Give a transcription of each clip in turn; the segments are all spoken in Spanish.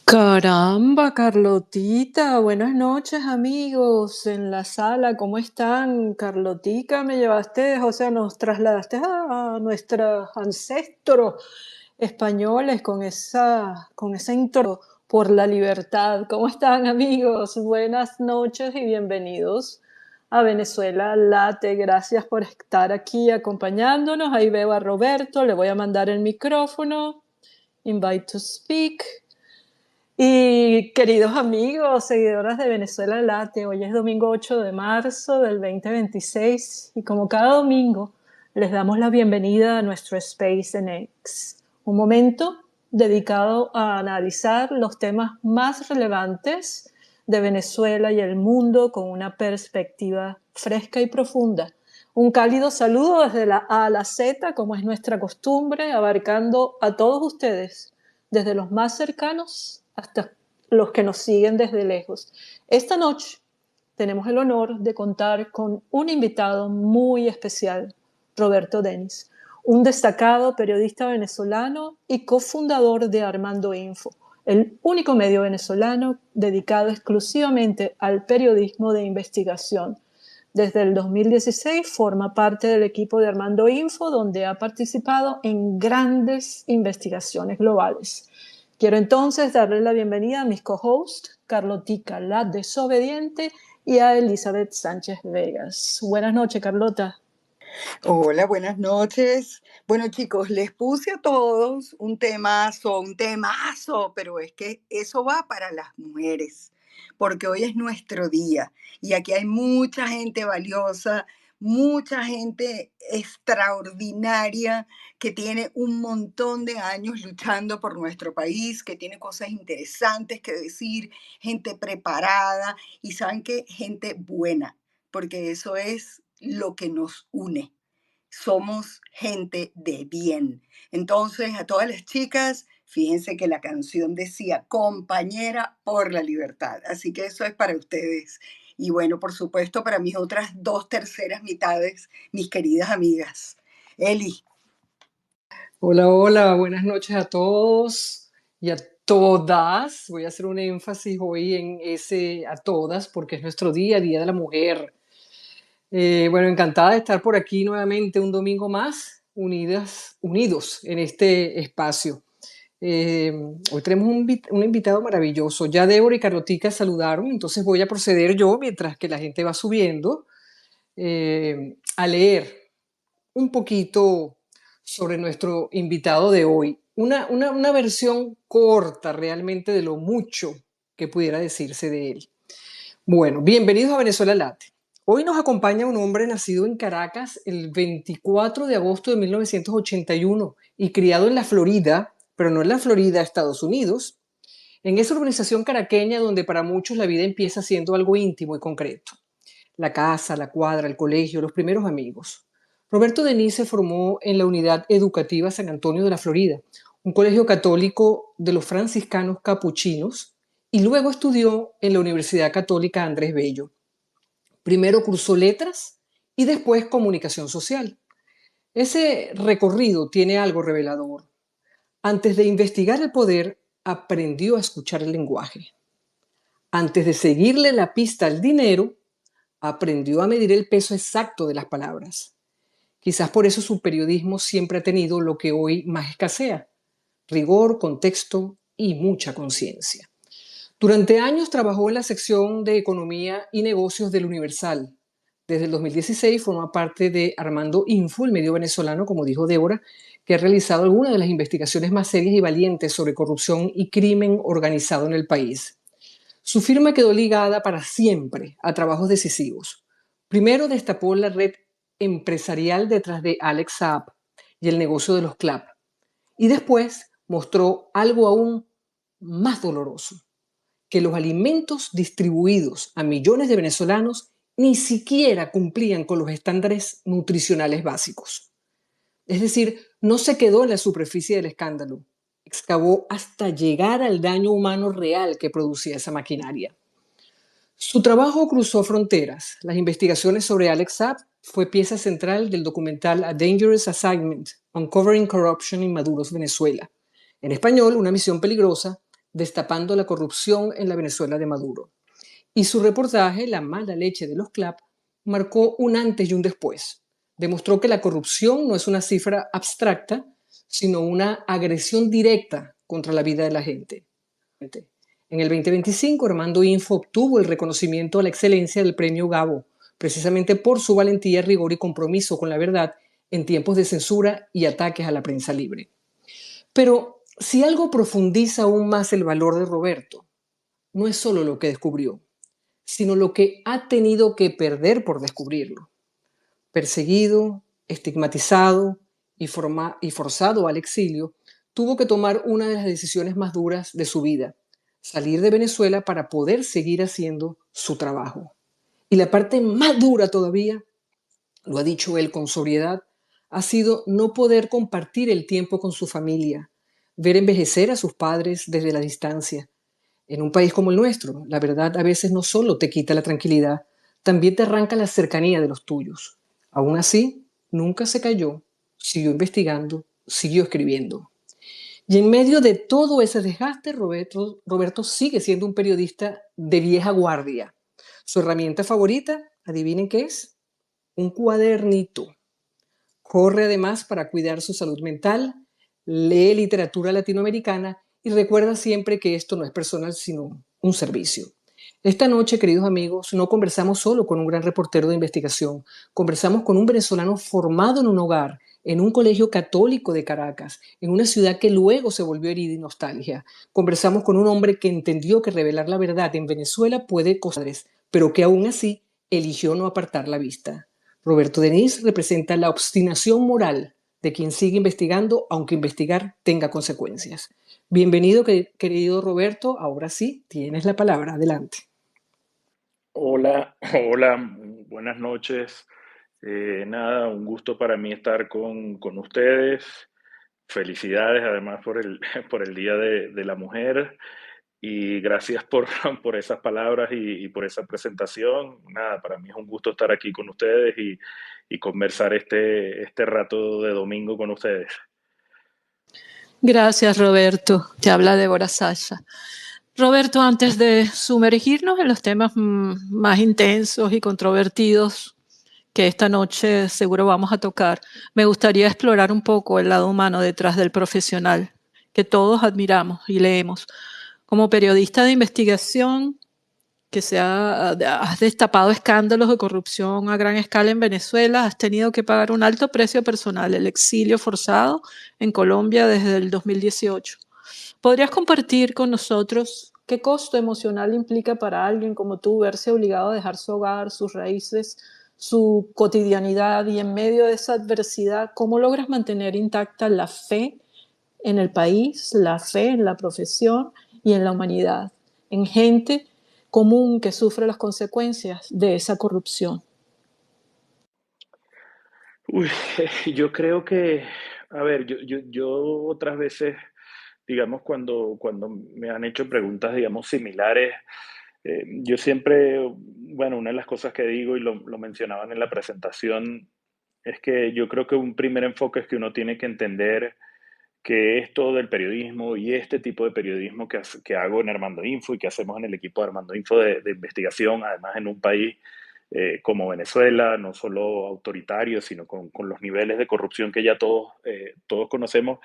Caramba, Carlotita, buenas noches amigos en la sala, ¿cómo están? Carlotica, me llevaste, o sea, nos trasladaste a nuestros ancestros españoles con esa intro por la libertad. ¿Cómo están amigos? Buenas noches y bienvenidos a Venezuela Late. Gracias por estar aquí acompañándonos. Ahí veo a Roberto, le voy a mandar el micrófono. Invite to speak. Y queridos amigos, seguidoras de Venezuela Late, hoy es domingo 8 de marzo del 2026 y como cada domingo les damos la bienvenida a nuestro Space NX, un momento dedicado a analizar los temas más relevantes de Venezuela y el mundo con una perspectiva fresca y profunda. Un cálido saludo desde la A a la Z, como es nuestra costumbre, abarcando a todos ustedes desde los más cercanos hasta los que nos siguen desde lejos. Esta noche tenemos el honor de contar con un invitado muy especial, Roberto Denis, un destacado periodista venezolano y cofundador de Armando Info, el único medio venezolano dedicado exclusivamente al periodismo de investigación. Desde el 2016 forma parte del equipo de Armando Info, donde ha participado en grandes investigaciones globales. Quiero entonces darle la bienvenida a mis co-hosts, Carlotica, la desobediente, y a Elizabeth Sánchez Vegas. Buenas noches, Carlota. Hola, buenas noches. Bueno, chicos, les puse a todos un temazo, pero es que eso va para las mujeres, porque hoy es nuestro día y aquí hay mucha gente valiosa, mucha gente extraordinaria que tiene un montón de años luchando por nuestro país, que tiene cosas interesantes que decir, gente preparada y saben que gente buena, porque eso es lo que nos une. Somos gente de bien. Entonces, a todas las chicas, fíjense que la canción decía compañera por la libertad. Así que eso es para ustedes. Y bueno, por supuesto, para mis otras dos terceras mitades, mis queridas amigas. Eli. Hola, hola, buenas noches a todos y a todas. Voy a hacer un énfasis hoy en ese a todas porque es nuestro día, Día de la Mujer. Bueno, encantada de estar por aquí nuevamente un domingo más, unidos en este espacio. Eh, Hoy tenemos un invitado maravilloso. Ya Débora y Carlotica saludaron, entonces voy a proceder yo, mientras que la gente va subiendo, a leer un poquito sobre nuestro invitado de hoy. Una versión corta realmente de lo mucho que pudiera decirse de él. Bueno, bienvenidos a Venezuela Late. Hoy nos acompaña un hombre nacido en Caracas el 24 de agosto de 1981 y criado en la Florida, pero no en la Florida, Estados Unidos, en esa urbanización caraqueña donde para muchos la vida empieza siendo algo íntimo y concreto. La casa, la cuadra, el colegio, los primeros amigos. Roberto Denis se formó en la Unidad Educativa San Antonio de la Florida, un colegio católico de los franciscanos capuchinos, y luego estudió en la Universidad Católica Andrés Bello. Primero cursó letras y después comunicación social. Ese recorrido tiene algo revelador. Antes de investigar el poder, aprendió a escuchar el lenguaje. Antes de seguirle la pista al dinero, aprendió a medir el peso exacto de las palabras. Quizás por eso su periodismo siempre ha tenido lo que hoy más escasea: rigor, contexto y mucha conciencia. Durante años trabajó en la sección de Economía y Negocios del Universal. Desde el 2016 forma parte de Armando Info, el medio venezolano, como dijo Débora, que ha realizado algunas de las investigaciones más serias y valientes sobre corrupción y crimen organizado en el país. Su firma quedó ligada para siempre a trabajos decisivos. Primero destapó la red empresarial detrás de Alex Saab y el negocio de los CLAP. Y después mostró algo aún más doloroso: que los alimentos distribuidos a millones de venezolanos ni siquiera cumplían con los estándares nutricionales básicos. Es decir, no se quedó en la superficie del escándalo, excavó hasta llegar al daño humano real que producía esa maquinaria. Su trabajo cruzó fronteras. Las investigaciones sobre Alex Saab fue pieza central del documental A Dangerous Assignment: Uncovering Corruption in Maduro's Venezuela. En español, Una misión peligrosa, destapando la corrupción en la Venezuela de Maduro. Y su reportaje, La mala leche de los CLAP, marcó un antes y un después. Demostró que la corrupción no es una cifra abstracta, sino una agresión directa contra la vida de la gente. En el 2025, Armando Info obtuvo el reconocimiento a la excelencia del premio Gabo, precisamente por su valentía, rigor y compromiso con la verdad en tiempos de censura y ataques a la prensa libre. Pero si algo profundiza aún más el valor de Roberto, no es solo lo que descubrió, sino lo que ha tenido que perder por descubrirlo. Perseguido, estigmatizado y forzado al exilio, tuvo que tomar una de las decisiones más duras de su vida, salir de Venezuela para poder seguir haciendo su trabajo. Y la parte más dura todavía, lo ha dicho él con sobriedad, ha sido no poder compartir el tiempo con su familia, ver envejecer a sus padres desde la distancia. En un país como el nuestro, la verdad a veces no solo te quita la tranquilidad, también te arranca la cercanía de los tuyos. Aún así, nunca se cayó, siguió investigando, siguió escribiendo. Y en medio de todo ese desgaste, Roberto sigue siendo un periodista de vieja guardia. Su herramienta favorita, adivinen qué es, un cuadernito. Corre además para cuidar su salud mental, lee literatura latinoamericana y recuerda siempre que esto no es personal, sino un servicio. Esta noche, queridos amigos, no conversamos solo con un gran reportero de investigación, conversamos con un venezolano formado en un hogar, en un colegio católico de Caracas, en una ciudad que luego se volvió herida y nostalgia. Conversamos con un hombre que entendió que revelar la verdad en Venezuela puede costar, pero que aún así eligió no apartar la vista. Roberto Denis representa la obstinación moral de quien sigue investigando, aunque investigar tenga consecuencias. Bienvenido, querido Roberto. Ahora sí, tienes la palabra. Adelante. Hola, hola, buenas noches. Nada, un gusto para mí estar con ustedes. Felicidades además por el, por el Día de la Mujer y gracias por, por esas palabras y por esa presentación. Nada, para mí es un gusto estar aquí con ustedes y conversar este rato de domingo con ustedes. Gracias, Roberto. Te habla Débora Sasha. Roberto, antes de sumergirnos en los temas más intensos y controvertidos que esta noche seguro vamos a tocar, me gustaría explorar un poco el lado humano detrás del profesional que todos admiramos y leemos. Como periodista de investigación, has destapado escándalos de corrupción a gran escala en Venezuela, has tenido que pagar un alto precio personal, el exilio forzado en Colombia desde el 2018. ¿Podrías compartir con nosotros qué costo emocional implica para alguien como tú verse obligado a dejar su hogar, sus raíces, su cotidianidad y en medio de esa adversidad, cómo logras mantener intacta la fe en el país, la fe en la profesión y en la humanidad, en gente común que sufre las consecuencias de esa corrupción? Uy, yo creo que, a ver, yo otras veces, digamos, cuando me han hecho preguntas, digamos, similares, yo siempre, bueno, una de las cosas que digo y lo mencionaban en la presentación, es que yo creo que un primer enfoque es que uno tiene que entender que esto del periodismo y este tipo de periodismo que hago en Armando Info y que hacemos en el equipo de Armando Info de investigación, además en un país como Venezuela, no solo autoritario, sino con los niveles de corrupción que ya todos conocemos,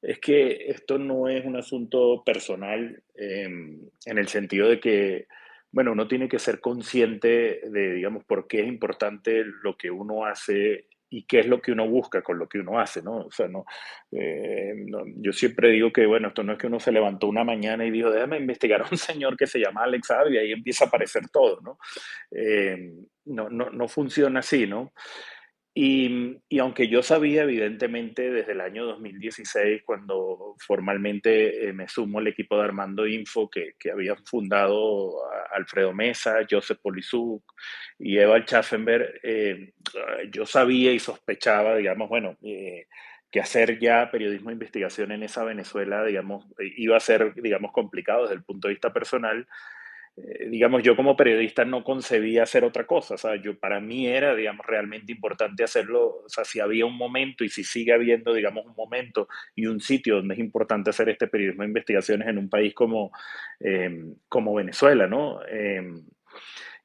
es que esto no es un asunto personal en el sentido de que, bueno, uno tiene que ser consciente de, digamos, por qué es importante lo que uno hace y qué es lo que uno busca con lo que uno hace, ¿no? O sea, yo siempre digo que, bueno, esto no es que uno se levantó una mañana y dijo, déjame investigar a un señor que se llama Alex Saab y ahí empieza a aparecer todo, ¿no? No funciona así, ¿no? Y aunque yo sabía, evidentemente, desde el año 2016, cuando formalmente me sumo al equipo de Armando Info, que habían fundado Alfredo Mesa, Joseph Polizuk y Eva Schaffenberg, yo sabía y sospechaba, digamos, bueno, que hacer ya periodismo de investigación en esa Venezuela, digamos, iba a ser, digamos, complicado desde el punto de vista personal. digamos, yo como periodista no concebía hacer otra cosa, o sea, para mí era, digamos, realmente importante hacerlo, o sea, si había un momento y si sigue habiendo, digamos, un momento y un sitio donde es importante hacer este periodismo de investigaciones en un país como Venezuela, ¿no?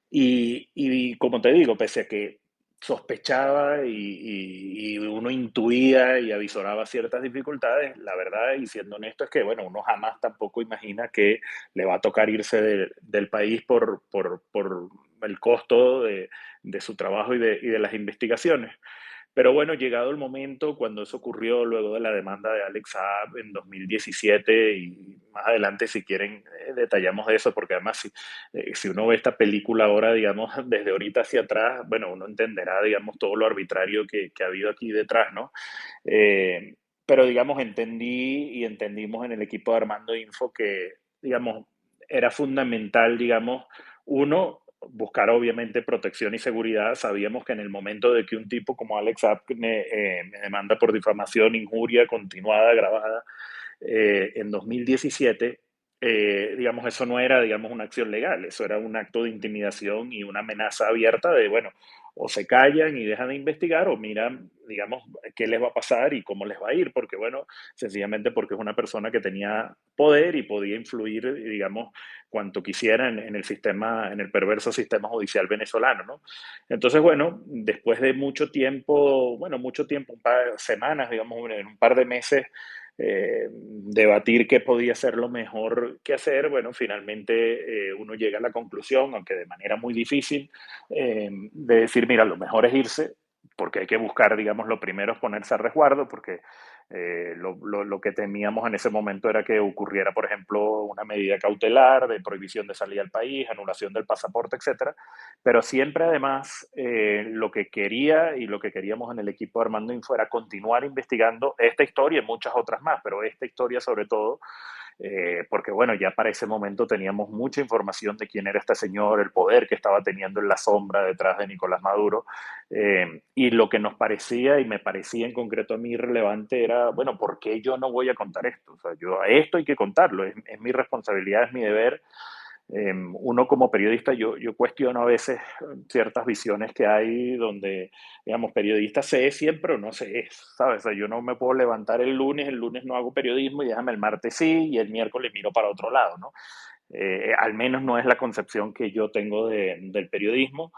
Y como te digo, pese a que sospechaba y uno intuía y avisoraba ciertas dificultades, la verdad, y siendo honesto, es que, bueno, uno jamás tampoco imagina que le va a tocar irse del país por el costo de su trabajo y de las investigaciones. Pero bueno, llegado el momento, cuando eso ocurrió luego de la demanda de Alex Saab en 2017, y más adelante si quieren detallamos de eso, porque además si uno ve esta película ahora, digamos, desde ahorita hacia atrás, bueno, uno entenderá, digamos, todo lo arbitrario que ha habido aquí detrás, ¿no? Pero, digamos, entendí y entendimos en el equipo de Armando Info que, digamos, era fundamental, digamos, uno, buscar obviamente protección y seguridad. Sabíamos que en el momento de que un tipo como Alex Saab me demanda por difamación, injuria continuada, grabada, en 2017, digamos, eso no era, digamos, una acción legal, eso era un acto de intimidación y una amenaza abierta de, bueno, o se callan y dejan de investigar o miran, digamos, qué les va a pasar y cómo les va a ir, porque, bueno, sencillamente porque es una persona que tenía poder y podía influir, digamos, cuanto quisiera en el sistema, en el perverso sistema judicial venezolano, ¿no? Entonces, bueno, después de mucho tiempo, bueno, mucho tiempo, un par de semanas, digamos, en un par de meses, debatir qué podía ser lo mejor que hacer, bueno, finalmente uno llega a la conclusión, aunque de manera muy difícil, de decir, mira, lo mejor es irse, porque hay que buscar, digamos, lo primero es ponerse a resguardo, porque lo que temíamos en ese momento era que ocurriera, por ejemplo, una medida cautelar de prohibición de salir al país, anulación del pasaporte, etcétera. Pero siempre, además, lo que quería y lo que queríamos en el equipo de Armando Info era continuar investigando esta historia y muchas otras más, pero esta historia sobre todo, porque bueno, ya para ese momento teníamos mucha información de quién era este señor, el poder que estaba teniendo en la sombra detrás de Nicolás Maduro, y lo que nos parecía y me parecía en concreto a mí relevante era, bueno, ¿por qué yo no voy a contar esto? O sea, yo a esto hay que contarlo, es mi responsabilidad, es mi deber. Uno como periodista, yo cuestiono a veces ciertas visiones que hay donde, digamos, periodista se es siempre o no se es, ¿sabes? O sea, yo no me puedo levantar el lunes no hago periodismo y déjame el martes sí, y el miércoles miro para otro lado, ¿no? Al menos no es la concepción que yo tengo del periodismo.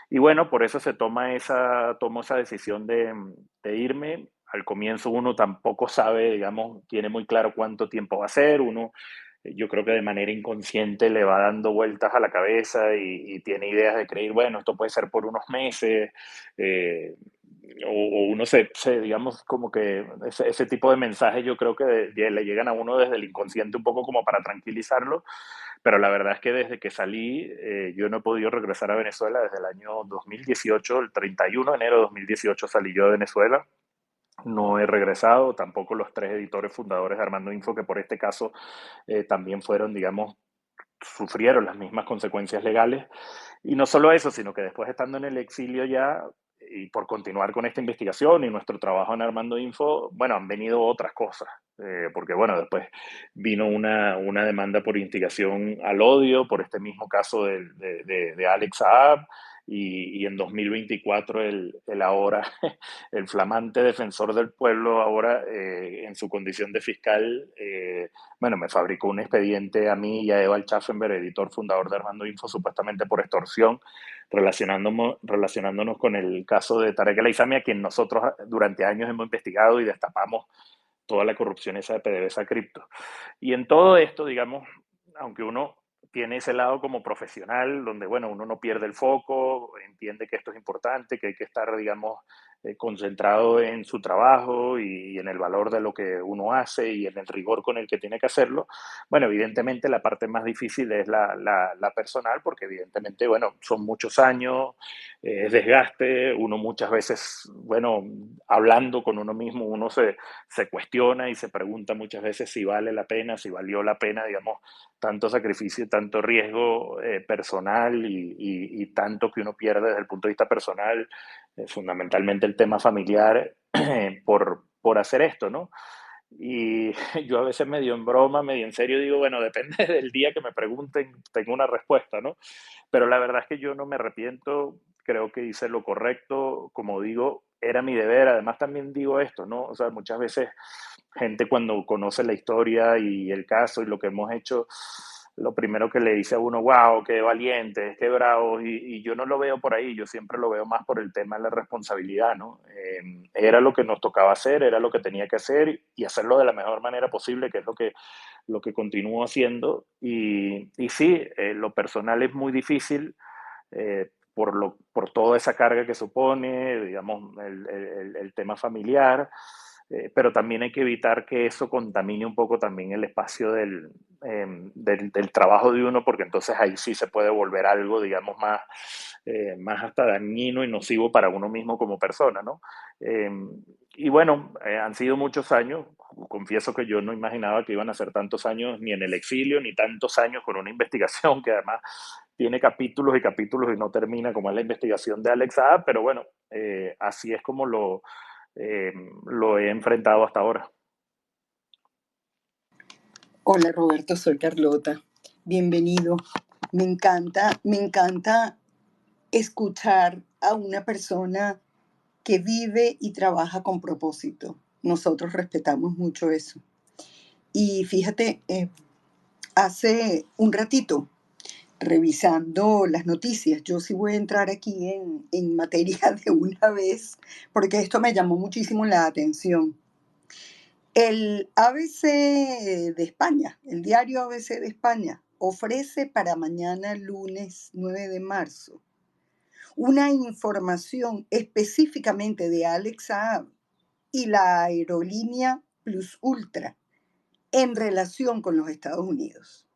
Y bueno, por eso tomo esa decisión de irme. Al comienzo uno tampoco sabe, digamos, tiene muy claro cuánto tiempo va a ser, uno yo creo que de manera inconsciente le va dando vueltas a la cabeza y tiene ideas de creer, bueno, esto puede ser por unos meses, eh, o uno digamos, como que ese tipo de mensajes yo creo que le llegan a uno desde el inconsciente un poco como para tranquilizarlo, pero la verdad es que desde que salí, yo no he podido regresar a Venezuela desde el año 2018, el 31 de enero de 2018 salí yo de Venezuela. No he regresado, tampoco los tres editores fundadores de Armando Info, que por este caso también fueron, digamos, sufrieron las mismas consecuencias legales. Y no solo eso, sino que después estando en el exilio ya, y por continuar con esta investigación y nuestro trabajo en Armando Info, bueno, han venido otras cosas, porque bueno, después vino una demanda por instigación al odio, por este mismo caso de Alex Saab, y en 2024 el ahora, el flamante defensor del pueblo, ahora en su condición de fiscal, bueno, me fabricó un expediente a mí y a Eval Schaffenberg, editor fundador de Armando Info, supuestamente por extorsión, relacionándonos con el caso de Tarek El Aissami, a quien nosotros durante años hemos investigado y destapamos toda la corrupción esa de PDVSA Cripto. Y en todo esto, digamos, aunque uno tiene ese lado como profesional, donde, bueno, uno no pierde el foco, entiende que esto es importante, que hay que estar, digamos, concentrado en su trabajo y en el valor de lo que uno hace y en el rigor con el que tiene que hacerlo. Bueno, evidentemente la parte más difícil es la personal, porque evidentemente, bueno, son muchos años, es desgaste, uno muchas veces, bueno, hablando con uno mismo, uno se cuestiona y se pregunta muchas veces si vale la pena, si valió la pena, digamos, tanto sacrificio, tanto riesgo personal y tanto que uno pierde desde el punto de vista personal, fundamentalmente el tema familiar, por hacer esto, ¿no? Y yo a veces medio en broma, medio en serio digo, bueno, depende del día que me pregunten, tengo una respuesta, ¿no? Pero la verdad es que yo no me arrepiento, creo que hice lo correcto, como digo, era mi deber. Además también digo esto, ¿no? O sea, muchas veces gente cuando conoce la historia y el caso y lo que hemos hecho, lo primero que le dice a uno, wow, qué valientes, qué bravos, y yo no lo veo por ahí, yo siempre lo veo más por el tema de la responsabilidad, ¿no? Era lo que nos tocaba hacer, era lo que tenía que hacer y hacerlo de la mejor manera posible, que es lo que continúo haciendo. Y sí, lo personal es muy difícil, por toda esa carga que supone, digamos, el tema familiar, pero también hay que evitar que eso contamine un poco también el espacio del trabajo de uno, porque entonces ahí sí se puede volver algo, digamos, más hasta dañino y nocivo para uno mismo como persona, ¿no? Eh, y bueno, han sido muchos años, confieso que yo no imaginaba que iban a ser tantos años ni en el exilio, ni tantos años con una investigación que además tiene capítulos y capítulos y no termina, como es la investigación de Alex Saab, pero bueno, así es como lo he enfrentado hasta ahora. Hola Roberto, soy Carlota. Bienvenido. Me encanta escuchar a una persona que vive y trabaja con propósito. Nosotros respetamos mucho eso. Y fíjate, hace un ratito, revisando las noticias, yo sí voy a entrar aquí en materia de una vez, porque esto me llamó muchísimo la atención. El ABC de España, el diario ABC de España, ofrece para mañana lunes 9 de marzo una información específicamente de Alex Saab y la aerolínea Plus Ultra en relación con los Estados Unidos.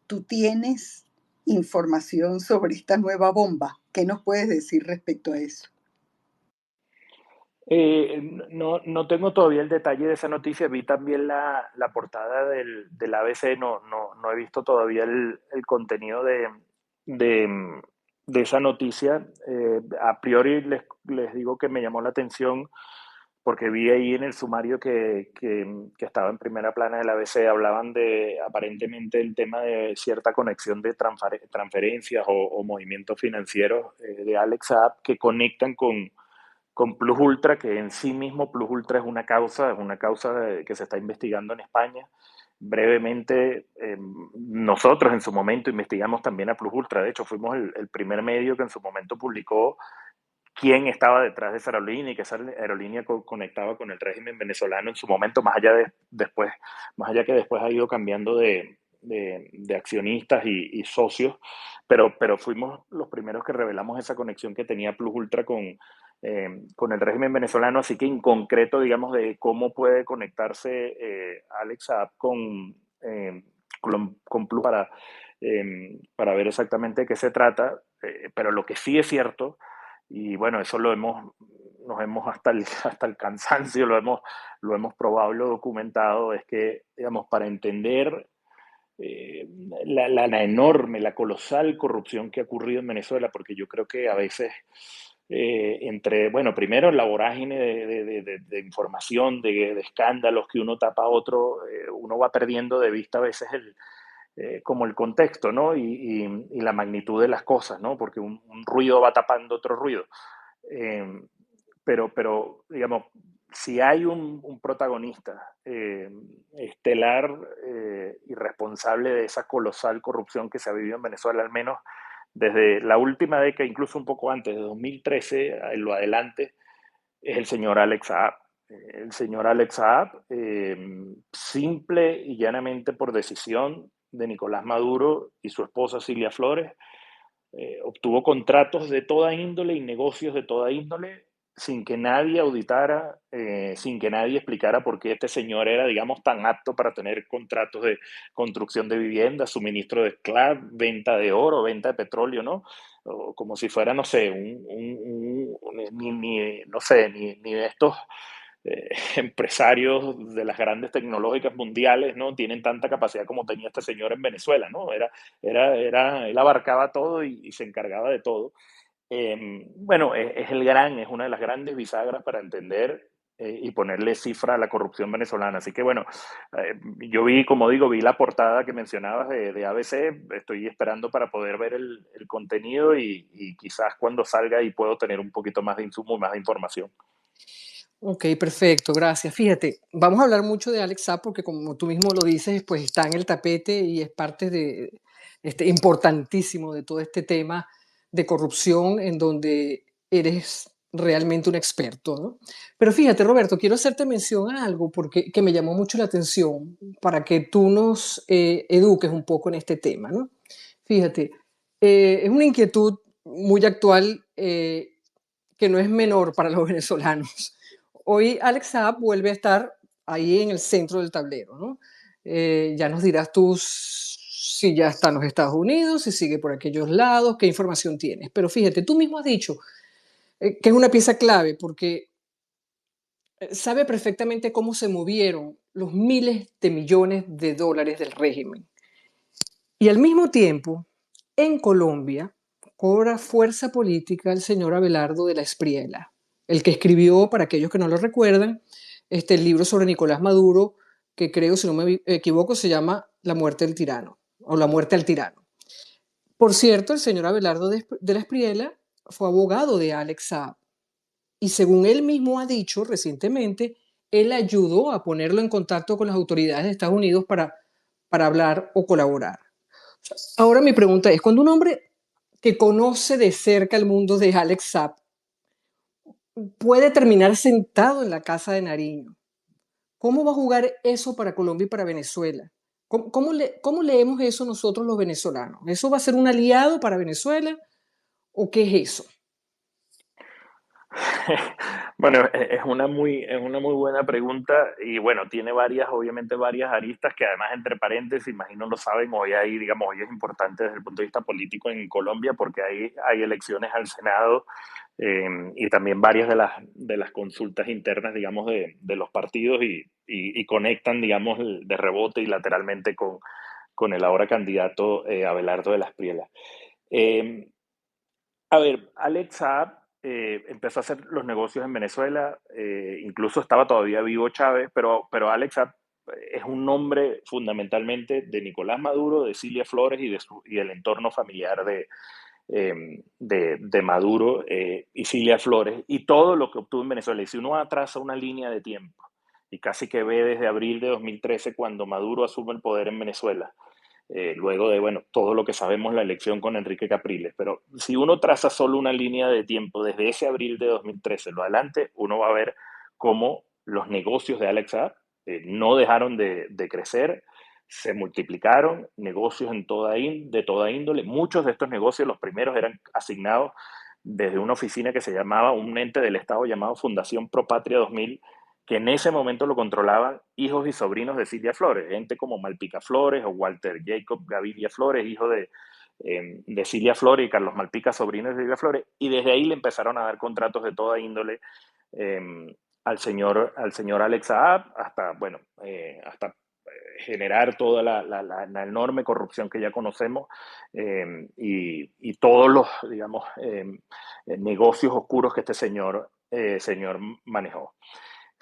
¿Tú tienes información sobre esta nueva bomba? ¿Qué nos puedes decir respecto a eso? No tengo todavía el detalle de esa noticia, vi también la portada del ABC, no he visto todavía el contenido de, de esa noticia. A priori les digo que me llamó la atención porque vi ahí en el sumario que estaba en primera plana del ABC, hablaban de aparentemente el tema de cierta conexión de transferencias o movimientos financieros de Alex Saab que conectan con Plus Ultra, que en sí mismo Plus Ultra es una causa que se está investigando en España. Brevemente, nosotros en su momento investigamos también a Plus Ultra, de hecho fuimos el primer medio que en su momento publicó quién estaba detrás de esa aerolínea y que esa aerolínea conectaba con el régimen venezolano en su momento, más allá que después ha ido cambiando de accionistas socios, pero fuimos los primeros que revelamos esa conexión que tenía Plus Ultra con el régimen venezolano, así que en concreto, digamos, de cómo puede conectarse Alex Saab con Plus para ver exactamente de qué se trata, pero lo que sí es cierto y bueno, eso nos hemos hasta el cansancio, lo hemos probado y lo documentado, es que, digamos, para entender eh, la enorme, la colosal corrupción que ha ocurrido en Venezuela, porque yo creo que a veces bueno, primero la vorágine de información, de escándalos que uno tapa a otro, uno va perdiendo de vista a veces como el contexto, ¿no? Y la magnitud de las cosas, ¿no? Porque un ruido va tapando otro ruido. Eh, digamos, si hay un protagonista estelar y responsable de esa colosal corrupción que se ha vivido en Venezuela, al menos desde la última década, incluso un poco antes, de 2013 en lo adelante, es el señor Alex Saab. El señor Alex Saab, simple y llanamente por decisión de Nicolás Maduro y su esposa Cilia Flores, obtuvo contratos de toda índole y negocios de toda índole sin que nadie auditara, sin que nadie explicara por qué este señor era, digamos, tan apto para tener contratos de construcción de viviendas, suministro de esclavos, venta de oro, venta de petróleo, ¿no? O como si fuera, no sé, no sé, ni de estos empresarios de las grandes tecnológicas mundiales, ¿no? Tienen tanta capacidad como tenía este señor en Venezuela, ¿no? Él abarcaba todo y se encargaba de todo. Bueno, es una de las grandes bisagras para entender y ponerle cifra a la corrupción venezolana. Así que bueno, yo vi, como digo, vi la portada que mencionabas de ABC, estoy esperando para poder ver el contenido y quizás cuando salga ahí puedo tener un poquito más de insumo y más de información. Ok, perfecto, gracias. Fíjate, vamos a hablar mucho de Alex Saab porque como tú mismo lo dices, pues está en el tapete y es parte de importantísimo de todo este tema de corrupción en donde eres realmente un experto, ¿no? Pero fíjate, Roberto, quiero hacerte mención a algo porque que me llamó mucho la atención para que tú nos eduques un poco en este tema, ¿no? Fíjate, es una inquietud muy actual que no es menor para los venezolanos. Hoy Alex Saab vuelve a estar ahí en el centro del tablero, ¿no? Ya nos dirás tú si ya está en los Estados Unidos, si sigue por aquellos lados, qué información tienes. Pero fíjate, tú mismo has dicho que es una pieza clave porque sabe perfectamente cómo se movieron los miles de millones de dólares del régimen. Y al mismo tiempo, en Colombia, cobra fuerza política el señor Abelardo de la Espriella, el que escribió, para aquellos que no lo recuerdan, el libro sobre Nicolás Maduro, que creo, si no me equivoco, se llama La muerte del tirano, o La muerte al tirano. Por cierto, el señor Abelardo de la Espriella fue abogado de Alex Saab, y según él mismo ha dicho recientemente, él ayudó a ponerlo en contacto con las autoridades de Estados Unidos para hablar o colaborar. Ahora mi pregunta es, cuando un hombre que conoce de cerca el mundo de Alex Saab puede terminar sentado en la casa de Nariño, ¿cómo va a jugar eso para Colombia y para Venezuela? ¿Cómo leemos eso nosotros los venezolanos? ¿Eso va a ser un aliado para Venezuela o qué es eso? Bueno, es una muy buena pregunta y bueno, tiene varias, obviamente varias aristas que además entre paréntesis, imagino lo saben, hoy hay, digamos, hoy es importante desde el punto de vista político en Colombia porque hay elecciones al Senado y también varias de las consultas internas, digamos, de los partidos y conectan, digamos, de rebote y lateralmente con el ahora candidato Abelardo de las Prielas. Eh, a ver, Alex Saab empezó a hacer los negocios en Venezuela, incluso estaba todavía vivo Chávez, pero Alex Saab es un nombre fundamentalmente de Nicolás Maduro, de Cilia Flores y el entorno familiar de Maduro y Cilia Flores y todo lo que obtuvo en Venezuela. Y si uno atrasa una línea de tiempo y casi que ve desde abril de 2013 cuando Maduro asume el poder en Venezuela, luego de, bueno, todo lo que sabemos, la elección con Enrique Capriles. Pero si uno traza solo una línea de tiempo desde ese abril de 2013 lo adelante, uno va a ver cómo los negocios de Alex Saab no dejaron de crecer, se multiplicaron, negocios de toda índole. Muchos de estos negocios, los primeros eran asignados desde una oficina que se llamaba, un ente del Estado llamado Fundación Pro Patria 2000, que en ese momento lo controlaban hijos y sobrinos de Silvia Flores, gente como Malpica Flores o Walter Jacob Gaviria Flores, hijo de Silvia Flores y Carlos Malpica, sobrino de Silvia Flores, y desde ahí le empezaron a dar contratos de toda índole eh, al señor Alex Saab, hasta, bueno, hasta generar toda la enorme corrupción que ya conocemos y todos los, digamos, negocios oscuros que este señor manejó.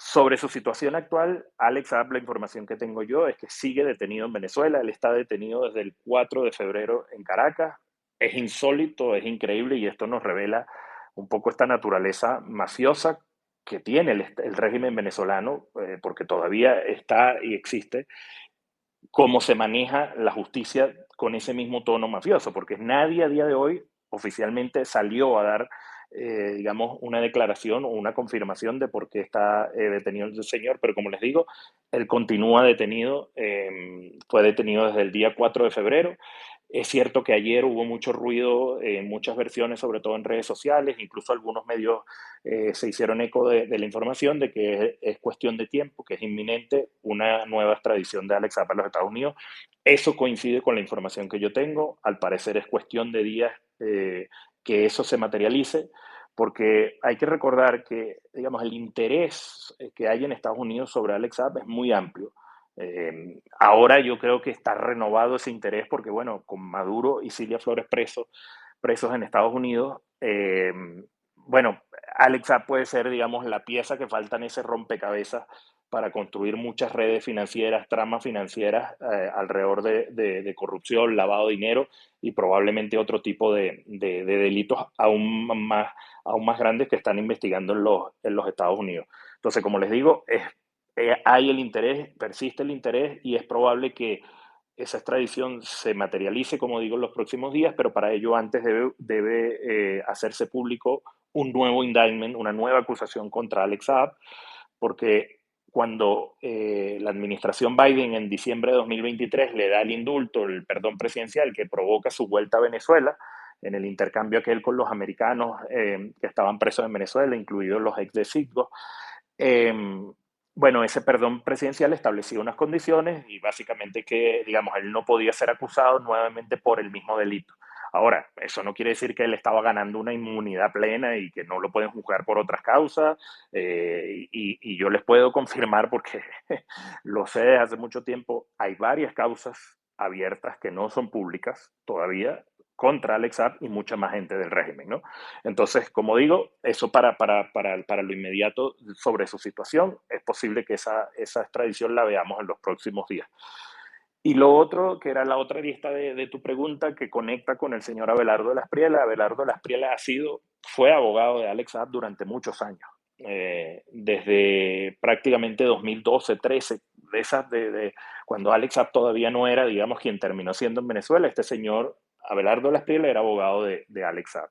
Sobre su situación actual, Alex Saab, la información que tengo yo es que sigue detenido en Venezuela. Él está detenido desde el 4 de febrero en Caracas. Es insólito, es increíble y esto nos revela un poco esta naturaleza mafiosa que tiene el régimen venezolano, porque todavía está y existe, cómo se maneja la justicia con ese mismo tono mafioso, porque nadie a día de hoy oficialmente salió a dar, digamos, una declaración o una confirmación de por qué está detenido el señor, pero como les digo, él continúa detenido, fue detenido desde el día 4 de febrero. Es cierto que ayer hubo mucho ruido, muchas versiones, sobre todo en redes sociales, incluso algunos medios se hicieron eco de la información de que es cuestión de tiempo, que es inminente una nueva extradición de Alex Saab a los Estados Unidos. Eso coincide con la información que yo tengo. Al parecer es cuestión de días que eso se materialice, porque hay que recordar que, digamos, el interés que hay en Estados Unidos sobre Alex Saab es muy amplio. Ahora yo creo que está renovado ese interés porque, bueno, con Maduro y Cilia Flores presos en Estados Unidos, bueno, Alex App puede ser, digamos, la pieza que falta en ese rompecabezas para construir muchas redes financieras, tramas financieras alrededor de corrupción, lavado de dinero y probablemente otro tipo de delitos aún más grandes que están investigando en los Estados Unidos. Entonces, como les digo, hay el interés, persiste el interés y es probable que esa extradición se materialice, como digo, en los próximos días, pero para ello antes debe hacerse público un nuevo indictment, una nueva acusación contra Alex Saab, porque cuando la administración Biden en diciembre de 2023 le da el indulto, el perdón presidencial que provoca su vuelta a Venezuela, en el intercambio aquel con los americanos que estaban presos en Venezuela, incluidos los ex de Citgo, eh, bueno, ese perdón presidencial establecía unas condiciones y básicamente que, digamos, él no podía ser acusado nuevamente por el mismo delito. Ahora, eso no quiere decir que él estaba ganando una inmunidad plena y que no lo pueden juzgar por otras causas. Y yo les puedo confirmar, porque lo sé desde hace mucho tiempo, hay varias causas abiertas que no son públicas todavía contra Alex Saab y mucha más gente del régimen, ¿no? Entonces, como digo, eso para lo inmediato sobre su situación, es posible que esa extradición la veamos en los próximos días. Y lo otro, que era la otra lista de tu pregunta, que conecta con el señor Abelardo de las Prielas. Abelardo de las Prielas fue abogado de Alex Saab durante muchos años, desde prácticamente 2012, 13, cuando Alex Saab todavía no era, digamos, quien terminó siendo en Venezuela. Este señor, Abelardo de las Prielas, era abogado de Alex Saab.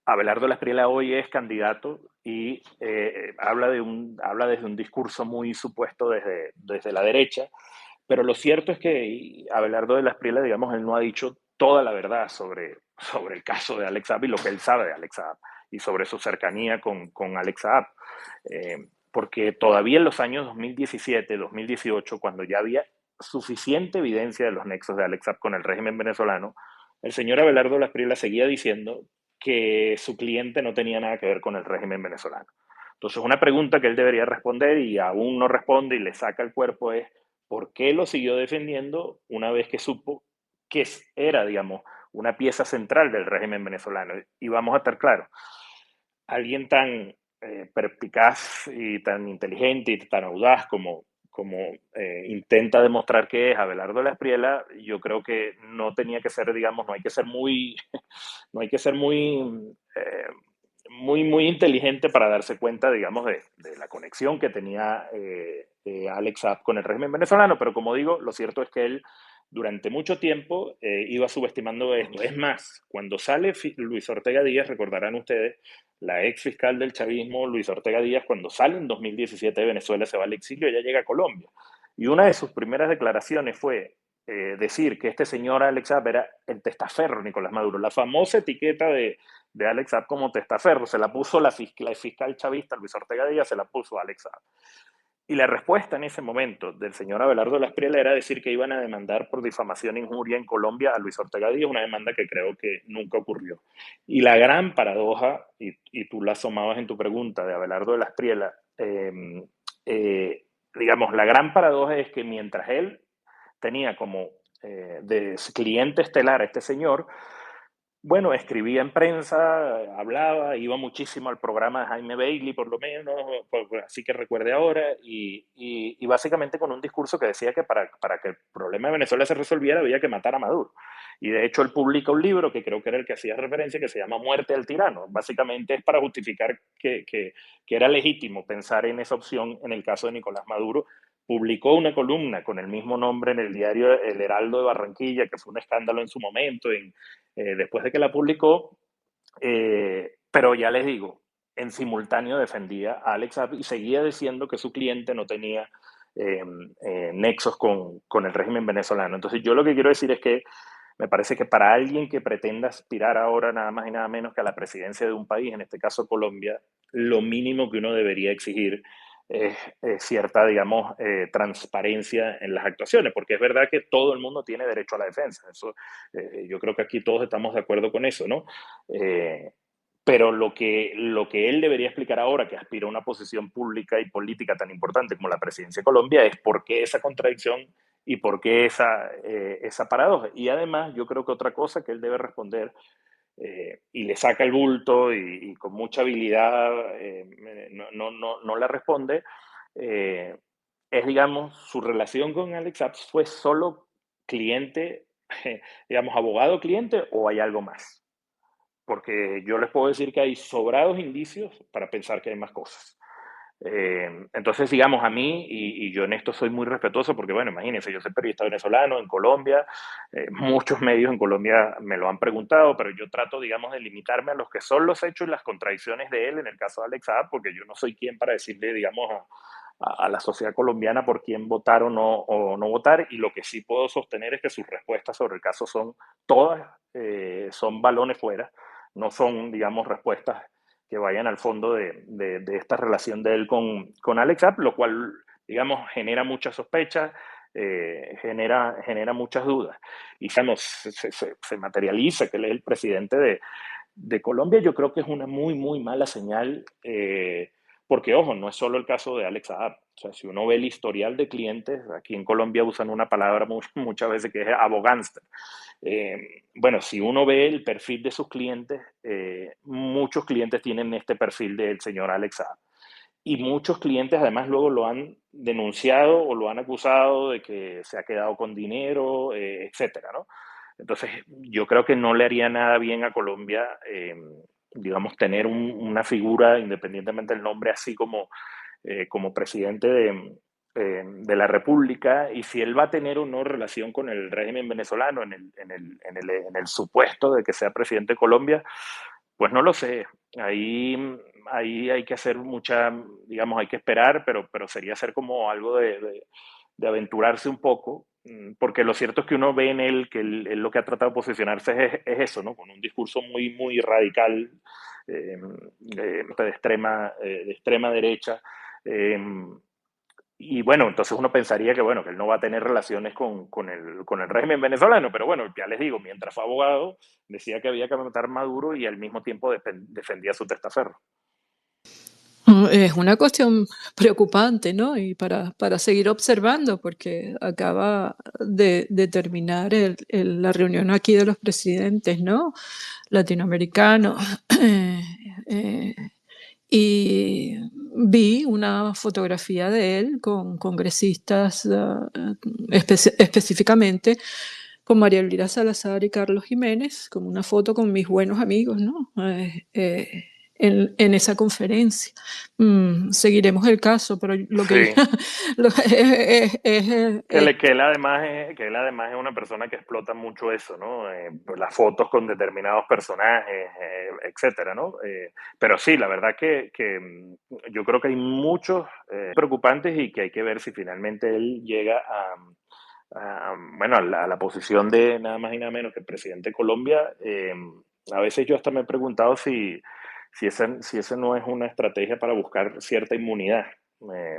Abelardo Las Prielas hoy es candidato y habla desde un discurso muy supuesto desde la derecha, pero lo cierto es que Abelardo de Las Prielas, digamos, él no ha dicho toda la verdad sobre el caso de Alex Saab y lo que él sabe de Alex Saab y sobre su cercanía con Alex Saab. Porque todavía en los años 2017, 2018, cuando ya había suficiente evidencia de los nexos de Alex Saab con el régimen venezolano, el señor Abelardo Las Prielas seguía diciendo que su cliente no tenía nada que ver con el régimen venezolano. Entonces, una pregunta que él debería responder y aún no responde y le saca el cuerpo es: ¿por qué lo siguió defendiendo una vez que supo que era, digamos, una pieza central del régimen venezolano? Y vamos a estar claros, alguien tan perspicaz y tan inteligente y tan audaz como intenta demostrar que es Abelardo Las Prielas, yo creo que no tenía que ser, digamos, no hay que ser muy, no hay que ser muy inteligente para darse cuenta, digamos, de la conexión que tenía Alex Saab con el régimen venezolano, pero como digo, lo cierto es que él durante mucho tiempo iba subestimando esto. Es más, cuando sale Luis Ortega Díaz, recordarán ustedes, la ex fiscal del chavismo, Luis Ortega Díaz, cuando sale en 2017 de Venezuela, se va al exilio, ella llega a Colombia. Y una de sus primeras declaraciones fue decir que este señor Alex Saab era el testaferro Nicolás Maduro. La famosa etiqueta de Alex Saab como testaferro se la puso la fiscal chavista Luis Ortega Díaz, se la puso a Alex Saab. Y la respuesta en ese momento del señor Abelardo Las Prielas era decir que iban a demandar por difamación e injuria en Colombia a Luis Ortega Díaz, una demanda que creo que nunca ocurrió. Y la gran paradoja, y tú la asomabas en tu pregunta de Abelardo de Las Prielas, digamos, la gran paradoja es que mientras él tenía como de cliente estelar a este señor, bueno, escribía en prensa, hablaba, iba muchísimo al programa de Jaime Bailey, por lo menos, así que recuerde ahora, y básicamente con un discurso que decía que para que el problema de Venezuela se resolviera había que matar a Maduro. Y de hecho él publica un libro que creo que era el que hacía referencia, que se llama Muerte al tirano. Básicamente es para justificar que era legítimo pensar en esa opción en el caso de Nicolás Maduro. Publicó una columna con el mismo nombre en el diario El Heraldo de Barranquilla, que fue un escándalo en su momento, después de que la publicó, pero ya les digo, en simultáneo defendía a Alex Saab y seguía diciendo que su cliente no tenía nexos con el régimen venezolano. Entonces yo lo que quiero decir es que me parece que para alguien que pretenda aspirar ahora nada más y nada menos que a la presidencia de un país, en este caso Colombia, lo mínimo que uno debería exigir es cierta, digamos, transparencia en las actuaciones, porque es verdad que todo el mundo tiene derecho a la defensa. Eso, yo creo que aquí todos estamos de acuerdo con eso, ¿no? Pero lo que él debería explicar ahora, que aspira a una posición pública y política tan importante como la presidencia de Colombia, es por qué esa contradicción y por qué esa paradoja. Y además, yo creo que otra cosa que él debe responder y le saca el bulto y con mucha habilidad no la responde, eh, es, digamos, su relación con Alex Apps fue solo cliente, digamos, abogado-cliente o hay algo más. Porque yo les puedo decir que hay sobrados indicios para pensar que hay más cosas. Entonces, digamos, a mí, y yo en esto soy muy respetuoso, porque, bueno, imagínense, yo soy periodista venezolano en Colombia, muchos medios en Colombia me lo han preguntado, pero yo trato, digamos, de limitarme a los que son los hechos y las contradicciones de él, en el caso de Alex Saab, porque yo no soy quien para decirle, digamos, a la sociedad colombiana por quién votar o no votar, y lo que sí puedo sostener es que sus respuestas sobre el caso son todas, son balones fuera, no son, digamos, respuestas que vayan al fondo de esta relación de él con Alex App, lo cual, digamos, genera muchas sospechas, genera muchas dudas. Y digamos, se materializa que él es el presidente de Colombia. Yo creo que es una muy, muy mala señal, porque, ojo, no es solo el caso de Alex Saab. O sea, si uno ve el historial de clientes, aquí en Colombia usan una palabra muchas veces que es abogánster. Bueno, si uno ve el perfil de sus clientes, muchos clientes tienen este perfil del señor Alex Saab. Y muchos clientes además luego lo han denunciado o lo han acusado de que se ha quedado con dinero, etcétera, ¿no? Entonces, yo creo que no le haría nada bien a Colombia, digamos, tener una figura, independientemente del nombre, así como presidente de la República, y si él va a tener o no relación con el régimen venezolano en el supuesto de que sea presidente de Colombia, pues no lo sé. Ahí hay que hacer digamos, hay que esperar, pero sería hacer como algo de aventurarse un poco, porque lo cierto es que uno ve en él que él lo que ha tratado de posicionarse es eso, ¿no? Con un discurso muy, muy radical, de extrema derecha. Eh, y bueno, entonces uno pensaría que, bueno, que él no va a tener relaciones con el régimen venezolano, pero bueno, ya les digo, mientras fue abogado, decía que había que matar a Maduro y al mismo tiempo defendía su testaferro. Es una cuestión preocupante, ¿no? Y para seguir observando, porque acaba de terminar la reunión aquí de los presidentes, ¿no? Latinoamericanos. eh, y vi una fotografía de él con congresistas, específicamente con María Elvira Salazar y Carlos Jiménez, como una foto con mis buenos amigos, ¿no? En esa conferencia. Seguiremos el caso, pero lo que Sí. Que él además es una persona que explota mucho eso, ¿no? Las fotos con determinados personajes, etcétera, ¿no? Pero sí, la verdad que yo creo que hay muchos preocupantes y que hay que ver si finalmente él llega bueno, a la posición de nada más y nada menos que el presidente de Colombia. A veces yo hasta me he preguntado si esa no es una estrategia para buscar cierta inmunidad,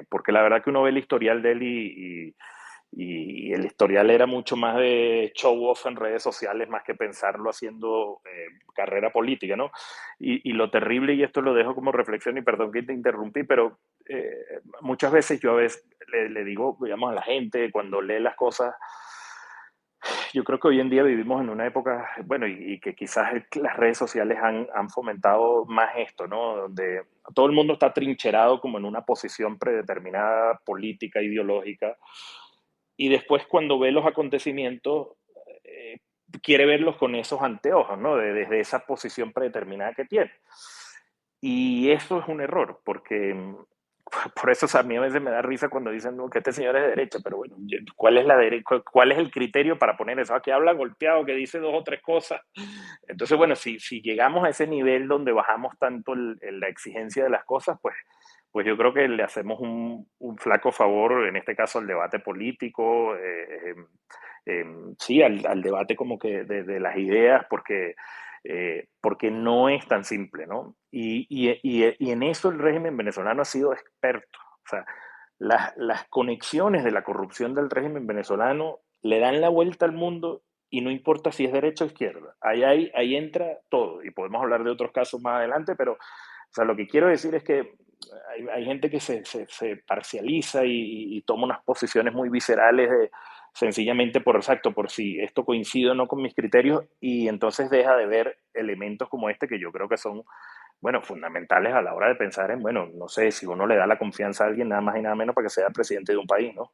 porque la verdad que uno ve el historial de él y el historial era mucho más de show off en redes sociales más que pensarlo haciendo carrera política, ¿no? Y lo terrible, y esto lo dejo como reflexión, y perdón que te interrumpí, pero muchas veces yo a veces le digo, digamos, a la gente cuando lee las cosas, yo creo que hoy en día vivimos en una época, bueno, y que quizás las redes sociales han fomentado más esto, ¿no? Donde todo el mundo está trincherado como en una posición predeterminada, política, ideológica, y después cuando ve los acontecimientos, eh, quiere verlos con esos anteojos, ¿no? Desde esa posición predeterminada que tiene. Y eso es un error, porque por eso, o sea, a mí a veces me da risa cuando dicen no, que este señor es de derecha, pero bueno, ¿cuál es la derecha? ¿Cuál es el criterio para poner eso? Que habla golpeado, que dice dos o tres cosas. Entonces, bueno, si llegamos a ese nivel donde bajamos tanto la exigencia de las cosas, pues yo creo que le hacemos un flaco favor, en este caso al debate político, sí, al debate como que de las ideas, porque no es tan simple, ¿no? Y en eso el régimen venezolano ha sido experto. O sea, las conexiones de la corrupción del régimen venezolano le dan la vuelta al mundo y no importa si es derecha o izquierda. Ahí entra todo. Y podemos hablar de otros casos más adelante, pero o sea, lo que quiero decir es que hay gente que se parcializa y toma unas posiciones muy viscerales sencillamente por exacto, por si esto coincide o no con mis criterios, y entonces deja de ver elementos como este que yo creo que son, bueno, fundamentales a la hora de pensar en, bueno, no sé, si uno le da la confianza a alguien nada más y nada menos para que sea presidente de un país, ¿no?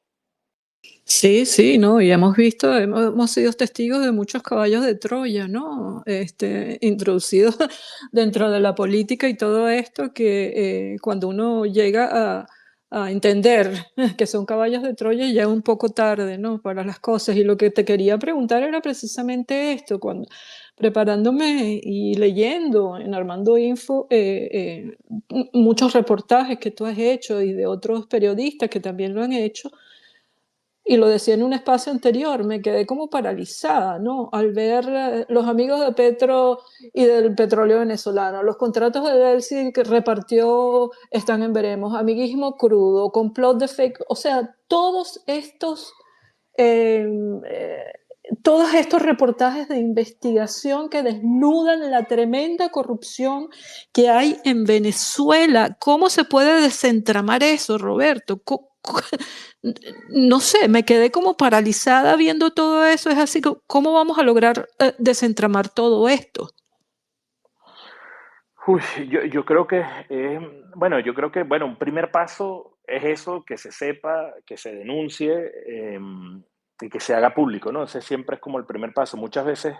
Sí, sí, ¿no? Y hemos visto, hemos sido testigos de muchos caballos de Troya, ¿no? Introducidos dentro de la política y todo esto que cuando uno llega a entender que son caballos de Troya ya es un poco tarde, ¿no? Para las cosas. Y lo que te quería preguntar era precisamente esto, cuando preparándome y leyendo en Armando Info muchos reportajes que tú has hecho y de otros periodistas que también lo han hecho, y lo decía en un espacio anterior, me quedé como paralizada, ¿no? Al ver los amigos de Petro y del petróleo venezolano, los contratos de Delcy que repartió están en veremos, amiguismo crudo, complot de fake, o sea, eh, eh, todos estos reportajes de investigación que desnudan la tremenda corrupción que hay en Venezuela. ¿Cómo se puede desentramar eso, Roberto? No sé, me quedé como paralizada viendo todo eso. Es así, ¿cómo vamos a lograr desentramar todo esto? Uy, yo creo que, bueno, yo creo que, bueno, un primer paso es eso, que se sepa, que se denuncie y que se haga público, ¿no? Ese siempre es como el primer paso. Muchas veces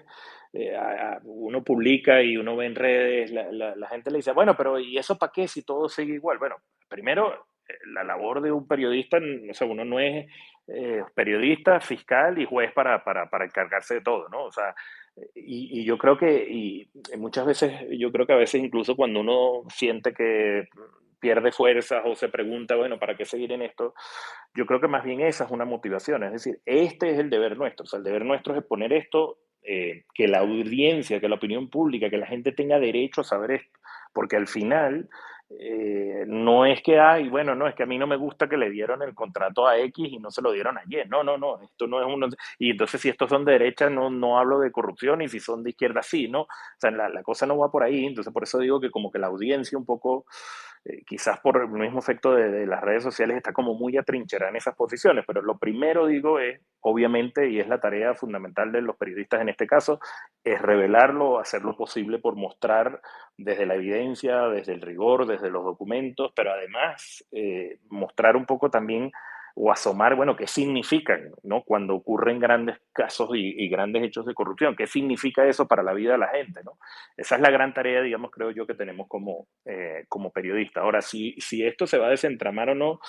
uno publica y uno ve en redes, la gente le dice, bueno, pero ¿y eso para qué si todo sigue igual? Bueno, primero, la labor de un periodista, o sea, uno no es periodista, fiscal y juez para encargarse de todo, ¿no? O sea, y yo creo que, y muchas veces, yo creo que a veces incluso cuando uno siente que pierde fuerzas o se pregunta, bueno, ¿para qué seguir en esto? Yo creo que más bien esa es una motivación, es decir, este es el deber nuestro, o sea, el deber nuestro es exponer esto, que la audiencia, que la opinión pública, que la gente tenga derecho a saber esto, porque al final no es que hay, bueno, no, es que a mí no me gusta que le dieron el contrato a X y no se lo dieron a Y, no, no, no, esto no es uno, y entonces si estos son de derecha no, no hablo de corrupción y si son de izquierda sí, ¿no? O sea, la cosa no va por ahí, entonces por eso digo que como que la audiencia un poco quizás por el mismo efecto de las redes sociales está como muy atrincherada en esas posiciones, pero lo primero digo es, obviamente, y es la tarea fundamental de los periodistas en este caso, es revelarlo, hacer lo posible por mostrar desde la evidencia, desde el rigor, desde los documentos, pero además mostrar un poco también o asomar, bueno, qué significan, ¿no? Cuando ocurren grandes casos y grandes hechos de corrupción, qué significa eso para la vida de la gente, ¿no? Esa es la gran tarea, digamos, creo yo, que tenemos como periodistas. Ahora, si esto se va a desentramar o no,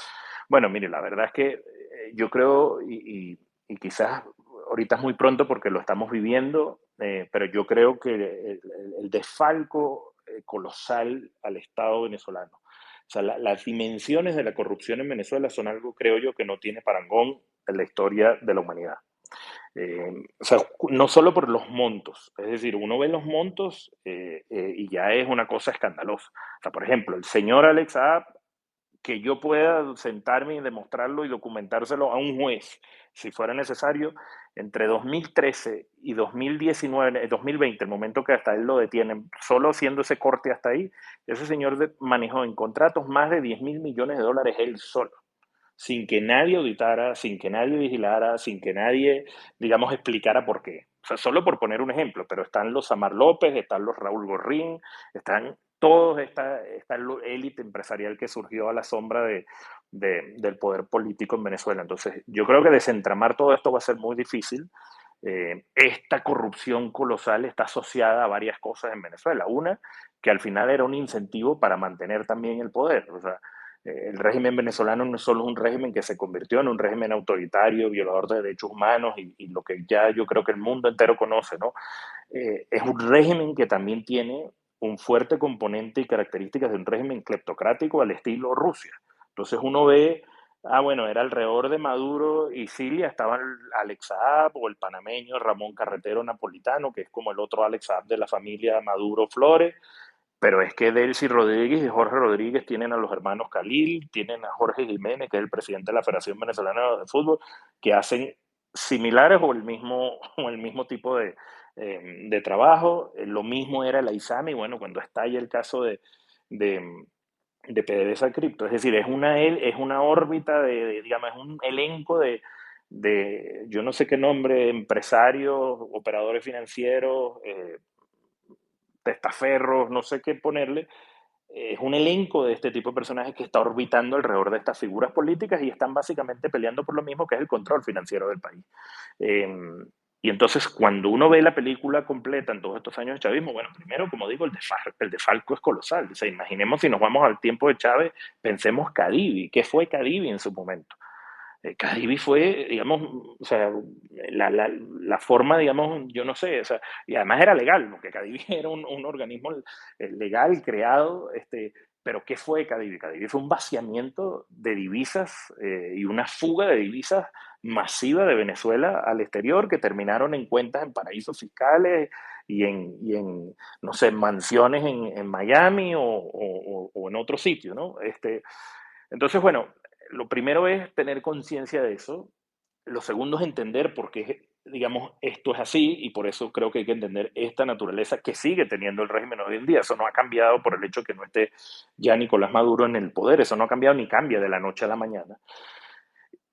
bueno, mire, la verdad es que yo creo, y quizás ahorita es muy pronto porque lo estamos viviendo, pero yo creo que el desfalco colosal al Estado venezolano, o sea, las dimensiones de la corrupción en Venezuela son algo, creo yo, que no tiene parangón en la historia de la humanidad. O sea, no solo por los montos, es decir, uno ve los montos y ya es una cosa escandalosa. O sea, por ejemplo, el señor Alex Saab, que yo pueda sentarme y demostrarlo y documentárselo a un juez, si fuera necesario, entre 2013 y 2019, 2020, el momento que hasta él lo detienen, solo haciendo ese corte hasta ahí, ese señor manejó en contratos más de 10.000 millones de dólares él solo sin que nadie auditara, sin que nadie vigilara, sin que nadie, digamos, explicara por qué. O sea, solo por poner un ejemplo, pero están los Samar López, están los Raúl Gorrín, están todos esta élite empresarial que surgió a la sombra del poder político en Venezuela. Entonces, yo creo que desentramar todo esto va a ser muy difícil. Esta corrupción colosal está asociada a varias cosas en Venezuela. Una, que al final era un incentivo para mantener también el poder. O sea, el régimen venezolano no es solo un régimen que se convirtió en un régimen autoritario, violador de derechos humanos y lo que ya yo creo que el mundo entero conoce, ¿no? Es un régimen que también tiene un fuerte componente y características de un régimen cleptocrático al estilo Rusia. Entonces uno ve, bueno, era alrededor de Maduro y Cilia estaban Alex Saab o el panameño Ramón Carretero Napolitano, que es como el otro Alex Saab de la familia Maduro Flores, pero es que Delcy Rodríguez y Jorge Rodríguez tienen a los hermanos Khalil, tienen a Jorge Jiménez, que es el presidente de la Federación Venezolana de Fútbol, que hacen similares o el mismo tipo de trabajo. Lo mismo era la ISAMI, bueno, cuando estalla el caso de, de PDVSA Cripto. Es decir, es una órbita digamos, es un elenco yo no sé qué nombre, empresarios, operadores financieros, testaferros, no sé qué ponerle, es un elenco de este tipo de personajes que está orbitando alrededor de estas figuras políticas y están básicamente peleando por lo mismo, que es el control financiero del país. Eh, y entonces, cuando uno ve la película completa en todos estos años de chavismo, bueno, primero, como digo, el defalco es colosal. O sea, imaginemos si nos vamos al tiempo de Chávez, pensemos Cadivi. ¿Qué fue Cadivi en su momento? Cadivi fue, digamos, o sea, la forma, digamos, yo no sé, o sea, y además era legal, porque Cadivi era un organismo legal creado, pero ¿qué fue Cadivi? Cadivi fue un vaciamiento de divisas y una fuga de divisas masiva de Venezuela al exterior que terminaron en cuentas en paraísos fiscales y en no sé, mansiones en Miami o en otro sitio, ¿no? Entonces, bueno, lo primero es tener conciencia de eso. Lo segundo es entender por qué, digamos, esto es así y por eso creo que hay que entender esta naturaleza que sigue teniendo el régimen hoy en día. Eso no ha cambiado por el hecho de que no esté ya Nicolás Maduro en el poder. Eso no ha cambiado ni cambia de la noche a la mañana.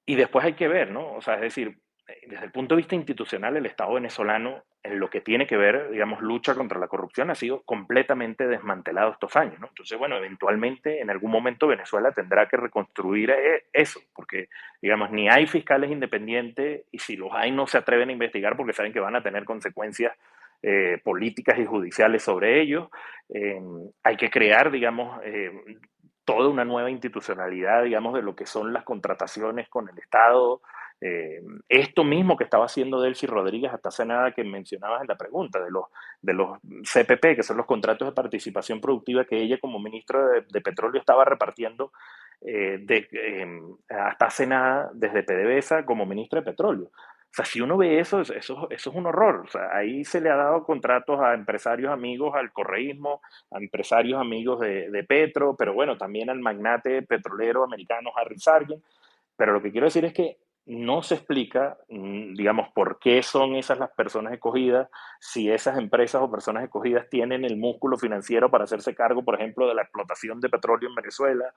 Y después hay que ver, ¿no? O sea, es decir, desde el punto de vista institucional, el Estado venezolano, en lo que tiene que ver, digamos, lucha contra la corrupción, ha sido completamente desmantelado estos años, ¿no? Entonces, bueno, eventualmente, en algún momento, Venezuela tendrá que reconstruir eso, porque, digamos, ni hay fiscales independientes y si los hay no se atreven a investigar porque saben que van a tener consecuencias políticas y judiciales sobre ellos. Hay que crear, digamos, toda una nueva institucionalidad, digamos, de lo que son las contrataciones con el Estado. Esto mismo que estaba haciendo Delcy Rodríguez hasta hace nada que mencionabas en la pregunta, de los CPP, que son los contratos de participación productiva que ella como ministra de Petróleo estaba repartiendo hasta hace nada desde PDVSA como ministra de Petróleo. O sea, si uno ve eso es un horror. O sea, ahí se le ha dado contratos a empresarios amigos al correísmo, a empresarios amigos de Petro, pero bueno, también al magnate petrolero americano Harry Sargent. Pero lo que quiero decir es que no se explica, digamos, por qué son esas las personas escogidas, si esas empresas o personas escogidas tienen el músculo financiero para hacerse cargo, por ejemplo, de la explotación de petróleo en Venezuela.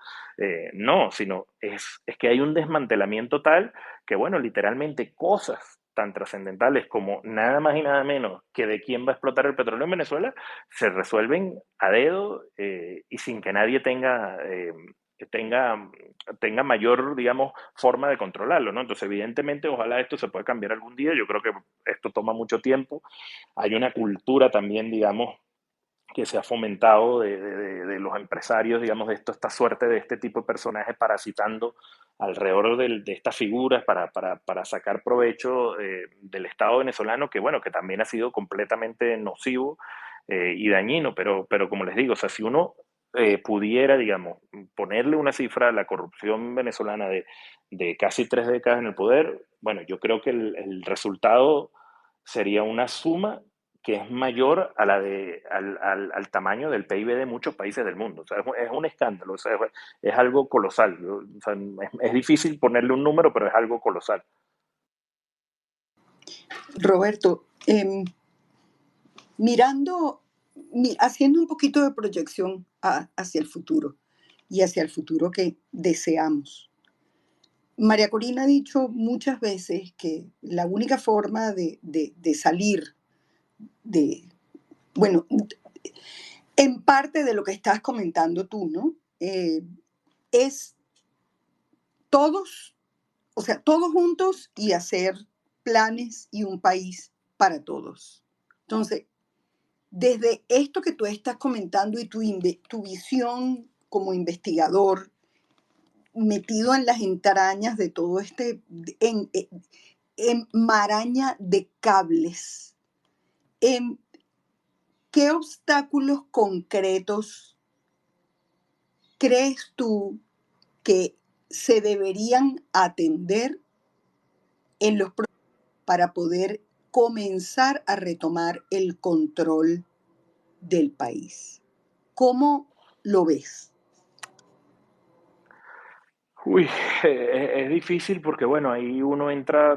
No, sino es que hay un desmantelamiento tal que, bueno, literalmente cosas tan trascendentales como nada más y nada menos que de quién va a explotar el petróleo en Venezuela se resuelven a dedo y sin que nadie tenga mayor, digamos, forma de controlarlo, ¿no? Entonces, evidentemente, ojalá esto se pueda cambiar algún día. Yo creo que esto toma mucho tiempo. Hay una cultura también, digamos, que se ha fomentado de los empresarios, digamos, de esta suerte de este tipo de personajes parasitando alrededor de estas figuras para sacar provecho del Estado venezolano, que bueno, que también ha sido completamente nocivo y dañino, pero como les digo, o sea, si uno pudiera, digamos, ponerle una cifra a la corrupción venezolana de casi 3 décadas en el poder, bueno, yo creo que el resultado sería una suma que es mayor a al tamaño del PIB de muchos países del mundo. O sea, es un escándalo, o sea, es algo colosal. O sea, es difícil ponerle un número, pero es algo colosal. Roberto, mirando, haciendo un poquito de proyección hacia el futuro y hacia el futuro que deseamos. María Corina ha dicho muchas veces que la única forma de salir de, bueno, en parte de lo que estás comentando tú, ¿no? Es todos, o sea, todos juntos y hacer planes y un país para todos. Entonces, desde esto que tú estás comentando y tu visión como investigador, metido en las entrañas de todo en maraña de cables, en qué obstáculos concretos crees tú que se deberían atender en los para poder comenzar a retomar el control del país? ¿Cómo lo ves? Uy, es difícil porque, bueno, ahí uno entra,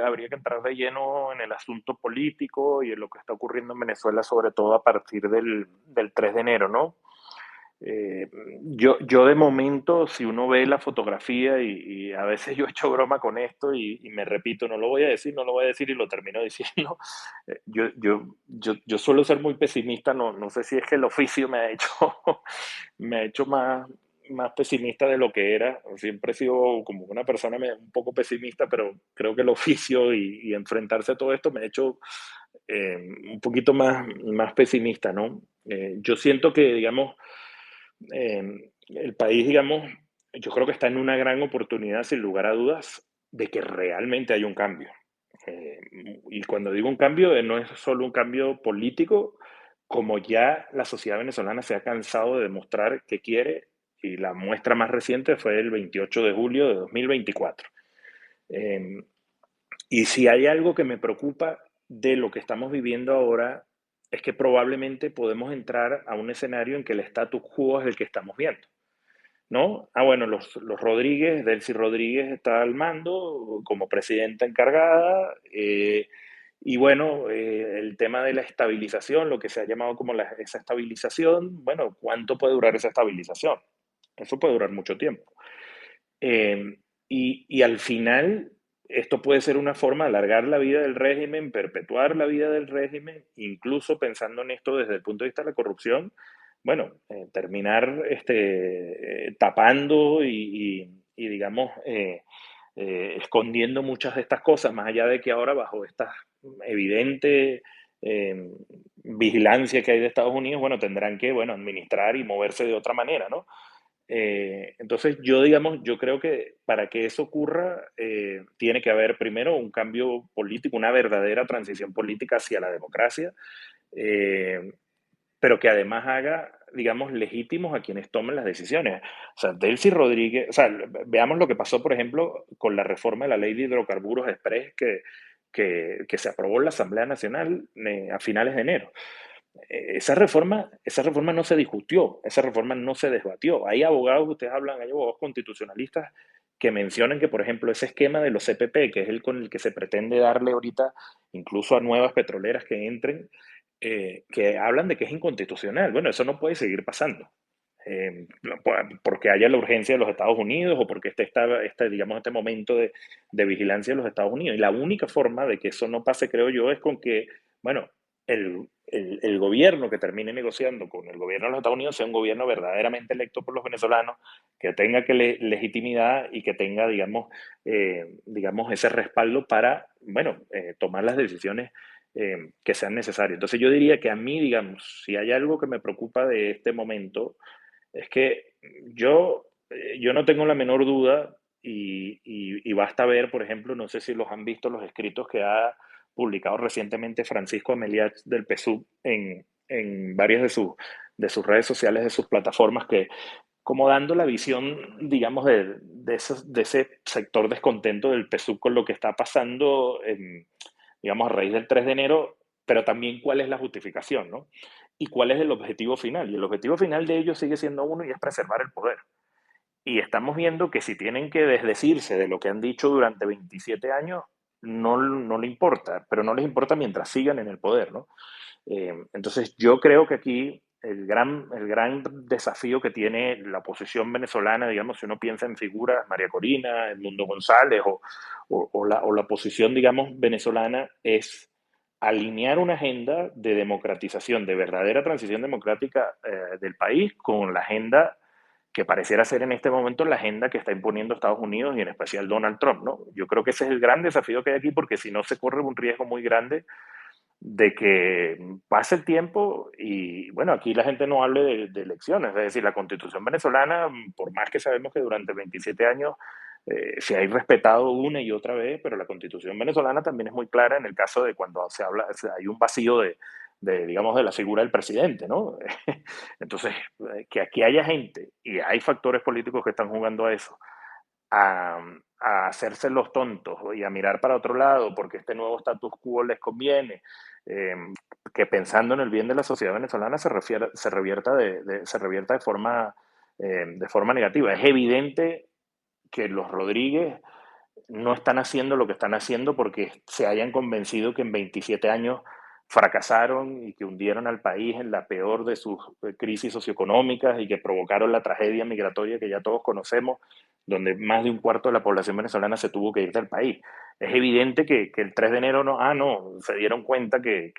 habría que entrar de lleno en el asunto político y en lo que está ocurriendo en Venezuela, sobre todo a partir del 3 de enero, ¿no? Eh, yo de momento, si uno ve la fotografía y a veces yo echo broma con esto y me repito, no lo voy a decir, no lo voy a decir y lo termino diciendo, yo suelo ser muy pesimista, no sé si es que el oficio me ha hecho, me ha hecho más pesimista de lo que era. Siempre he sido como una persona un poco pesimista, pero creo que el oficio y enfrentarse a todo esto me ha hecho un poquito más pesimista, ¿no? Yo siento que, digamos, el país, digamos, yo creo que está en una gran oportunidad, sin lugar a dudas, de que realmente hay un cambio. Eh, y cuando digo un cambio, no es solo un cambio político, como ya la sociedad venezolana se ha cansado de demostrar que quiere, y la muestra más reciente fue el 28 de julio de 2024. Eh, y si hay algo que me preocupa de lo que estamos viviendo ahora, es que probablemente podemos entrar a un escenario en que el status quo es el que estamos viendo, ¿no? Bueno, los Rodríguez, Delcy Rodríguez está al mando como presidenta encargada, y bueno, el tema de la estabilización, lo que se ha llamado como esa estabilización, bueno, ¿cuánto puede durar esa estabilización? Eso puede durar mucho tiempo. Y al final, esto puede ser una forma de alargar la vida del régimen, perpetuar la vida del régimen, incluso pensando en esto desde el punto de vista de la corrupción, bueno, terminar tapando y digamos, escondiendo muchas de estas cosas, más allá de que ahora bajo esta evidente vigilancia que hay de Estados Unidos, bueno, tendrán que, bueno, administrar y moverse de otra manera, ¿no? Entonces yo, digamos, yo creo que para que eso ocurra, tiene que haber primero un cambio político, una verdadera transición política hacia la democracia, eh, pero que además haga, digamos, legítimos a quienes tomen las decisiones. O sea, Delcy Rodríguez, o sea, veamos lo que pasó, por ejemplo, con la reforma de la ley de hidrocarburos express que se aprobó en la Asamblea Nacional a finales de enero. Esa reforma no se discutió, esa reforma no se debatió. Hay abogados, ustedes hablan, hay abogados constitucionalistas que mencionan que, por ejemplo, ese esquema de los CPP, que es el con el que se pretende darle ahorita incluso a nuevas petroleras que entren, que hablan de que es inconstitucional. Bueno, eso no puede seguir pasando. Porque haya la urgencia de los Estados Unidos o porque digamos, este momento de vigilancia de los Estados Unidos. Y la única forma de que eso no pase, creo yo, es con que, bueno, el gobierno que termine negociando con el gobierno de los Estados Unidos sea un gobierno verdaderamente electo por los venezolanos, que tenga legitimidad y que tenga, digamos, ese respaldo para, bueno, tomar las decisiones que sean necesarias. Entonces yo diría que a mí, digamos, si hay algo que me preocupa de este momento, es que yo no tengo la menor duda y basta ver, por ejemplo, no sé si los han visto los escritos que ha publicado recientemente Francisco Ameliach del PSUV en varias de sus redes sociales, de sus plataformas, que como dando la visión, digamos, de ese sector descontento del PSUV con lo que está pasando, digamos, a raíz del 3 de enero, pero también cuál es la justificación, ¿no? Y cuál es el objetivo final. Y el objetivo final de ellos sigue siendo uno y es preservar el poder. Y estamos viendo que si tienen que desdecirse de lo que han dicho durante 27 años, no le importa, pero no les importa mientras sigan en el poder, ¿no? Entonces yo creo que aquí el gran desafío que tiene la oposición venezolana, digamos, si uno piensa en figuras, María Corina, Edmundo González o la oposición, digamos, venezolana, es alinear una agenda de democratización, de verdadera transición democrática del país con la agenda que pareciera ser en este momento la agenda que está imponiendo Estados Unidos y en especial Donald Trump, ¿no? Yo creo que ese es el gran desafío que hay aquí porque si no se corre un riesgo muy grande de que pase el tiempo y, bueno, aquí la gente no hable de elecciones, es decir, la constitución venezolana, por más que sabemos que durante 27 años se ha respetado una y otra vez, pero la constitución venezolana también es muy clara en el caso de cuando se habla, hay un vacío digamos, de la figura del presidente, ¿no? Entonces, que aquí haya gente y hay factores políticos que están jugando a eso, a hacerse los tontos y a mirar para otro lado porque este nuevo status quo les conviene, eh, que pensando en el bien de la sociedad venezolana se revierta de forma negativa. Es evidente que los Rodríguez no están haciendo lo que están haciendo porque se hayan convencido que en 27 años fracasaron y que hundieron al país en la peor de sus crisis socioeconómicas y que provocaron la tragedia migratoria que ya todos conocemos, donde más de un cuarto de la población venezolana se tuvo que ir del país. Es evidente que el 3 de enero no, se dieron cuenta eh,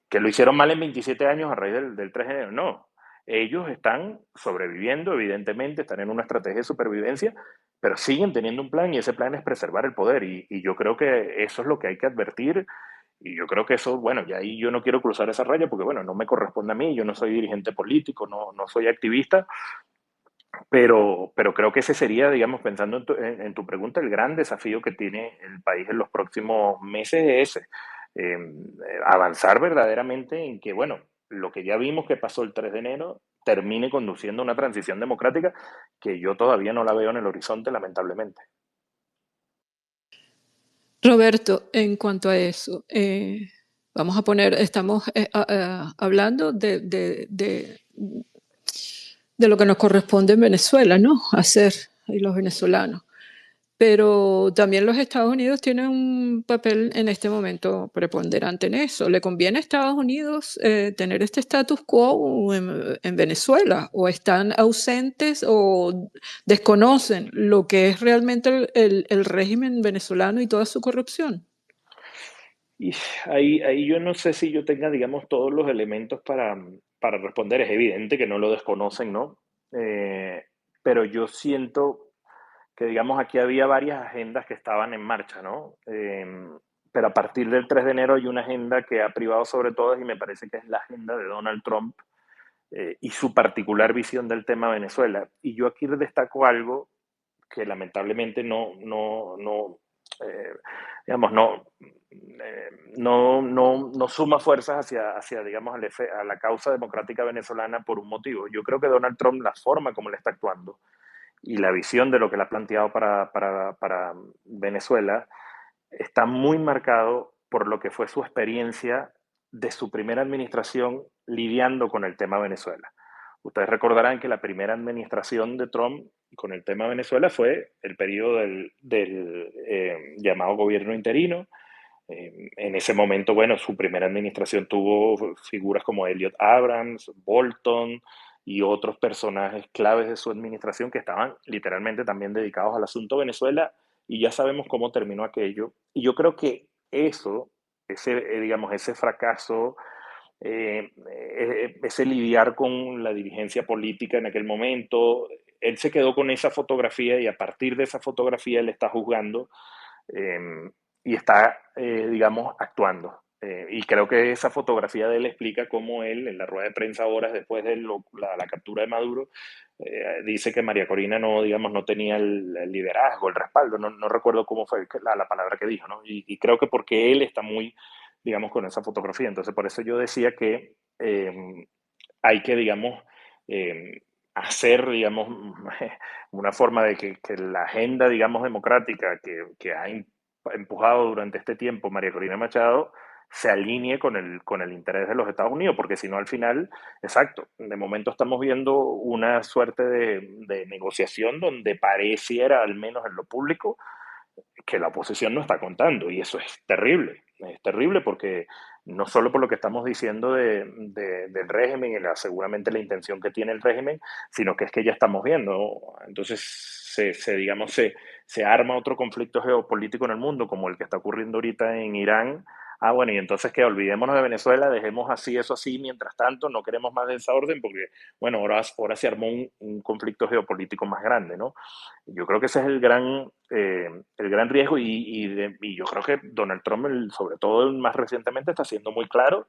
que lo hicieron mal en 27 años a raíz del 3 de enero. No, ellos están sobreviviendo, evidentemente, están en una estrategia de supervivencia, pero siguen teniendo un plan y ese plan es preservar el poder. Y yo creo que eso es lo que hay que advertir. Y yo creo que eso, bueno, y ahí yo no quiero cruzar esa raya porque, bueno, no me corresponde a mí, yo no soy dirigente político, no soy activista, pero creo que ese sería, digamos, pensando en tu pregunta, el gran desafío que tiene el país en los próximos meses es ese. Avanzar verdaderamente en que, bueno, lo que ya vimos que pasó el 3 de enero termine conduciendo a una transición democrática que yo todavía no la veo en el horizonte, lamentablemente. Roberto, en cuanto a eso, vamos a poner, estamos hablando de lo que nos corresponde en Venezuela, ¿no? Hacer, y los venezolanos. Pero también los Estados Unidos tienen un papel en este momento preponderante en eso. ¿Le conviene a Estados Unidos tener este status quo en Venezuela? ¿O están ausentes o desconocen lo que es realmente el régimen venezolano y toda su corrupción? Y ahí yo no sé si yo tenga, digamos, todos los elementos para responder. Es evidente que no lo desconocen, ¿no? Pero yo siento que, digamos, aquí había varias agendas que estaban en marcha, ¿no? Pero a partir del 3 de enero hay una agenda que ha privado sobre todas y me parece que es la agenda de Donald Trump y su particular visión del tema Venezuela. Y yo aquí destaco algo que lamentablemente eh, digamos, no suma fuerzas hacia digamos, a la causa democrática venezolana por un motivo. Yo creo que Donald Trump, la forma como le está actuando y la visión de lo que le ha planteado para Venezuela, está muy marcado por lo que fue su experiencia de su primera administración lidiando con el tema Venezuela. Ustedes recordarán que la primera administración de Trump con el tema Venezuela fue el periodo del llamado gobierno interino. En ese momento, bueno, su primera administración tuvo figuras como Elliot Abrams, Bolton y otros personajes claves de su administración que estaban literalmente también dedicados al asunto Venezuela y ya sabemos cómo terminó aquello. Y yo creo que eso, digamos, ese fracaso, ese lidiar con la dirigencia política en aquel momento, él se quedó con esa fotografía y a partir de esa fotografía él está juzgando eh, y está, digamos, actuando. Y creo que esa fotografía de él explica cómo él, en la rueda de prensa horas después de la captura de Maduro, dice que María Corina no, digamos, no tenía el liderazgo, el respaldo, no recuerdo cómo fue la palabra que dijo, ¿no? Y creo que porque él está muy, digamos, con esa fotografía. Entonces, por eso yo decía que hay que, digamos, hacer, digamos, una forma de que la agenda, digamos, democrática que ha empujado durante este tiempo María Corina Machado se alinee con el interés de los Estados Unidos, porque si no al final, exacto, de momento estamos viendo una suerte de negociación donde pareciera, al menos en lo público, que la oposición no está contando y eso es terrible porque no solo por lo que estamos diciendo del régimen y seguramente la intención que tiene el régimen, sino que es que ya estamos viendo, ¿no? Entonces digamos, se arma otro conflicto geopolítico en el mundo como el que está ocurriendo ahorita en Irán. Ah, bueno, y entonces que olvidémonos de Venezuela, dejemos así eso así, mientras tanto no queremos más de esa orden porque, bueno, ahora se armó un conflicto geopolítico más grande, ¿no? Yo creo que ese es el gran riesgo y yo creo que Donald Trump, sobre todo más recientemente, está siendo muy claro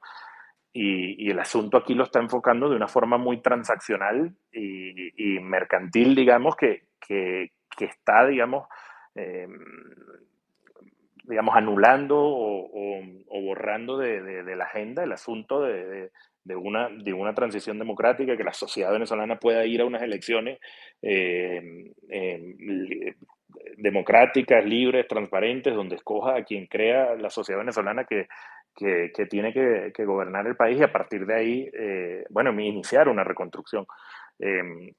y el asunto aquí lo está enfocando de una forma muy transaccional y mercantil, digamos, que está, eh, digamos, anulando o borrando de la agenda el asunto de una transición democrática, que la sociedad venezolana pueda ir a unas elecciones democráticas, libres, transparentes, donde escoja a quien crea la sociedad venezolana que tiene que gobernar el país y a partir de ahí, bueno, iniciar una reconstrucción. Eh,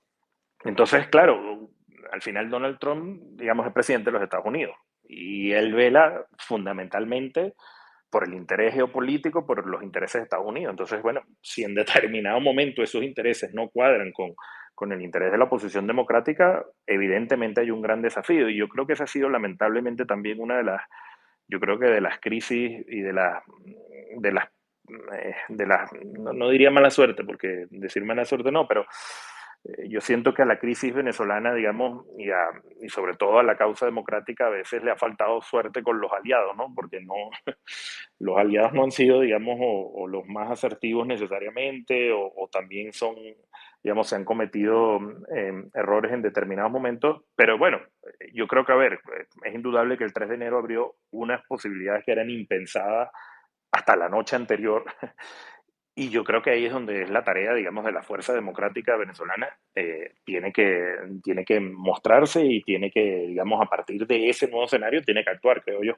entonces, claro, al final Donald Trump, digamos, es presidente de los Estados Unidos y él vela fundamentalmente por el interés geopolítico, por los intereses de Estados Unidos. Entonces, bueno, si en determinado momento esos intereses no cuadran con el interés de la oposición democrática, evidentemente hay un gran desafío. Y yo creo que esa ha sido lamentablemente también una de las, yo creo que de las crisis y de las, no, no diría mala suerte, porque decir mala suerte no, pero yo siento que a la crisis venezolana, digamos, y sobre todo a la causa democrática, a veces le ha faltado suerte con los aliados, ¿no? Porque no, los aliados no han sido, digamos, o los más asertivos necesariamente, o también son, digamos, se han cometido errores en determinados momentos. Pero bueno, yo creo que, a ver, es indudable que el 3 de enero abrió unas posibilidades que eran impensadas hasta la noche anterior. Y yo creo que ahí es donde es la tarea, digamos, de la fuerza democrática venezolana. Tiene que mostrarse y tiene que, digamos, a partir de ese nuevo escenario, tiene que actuar, creo yo.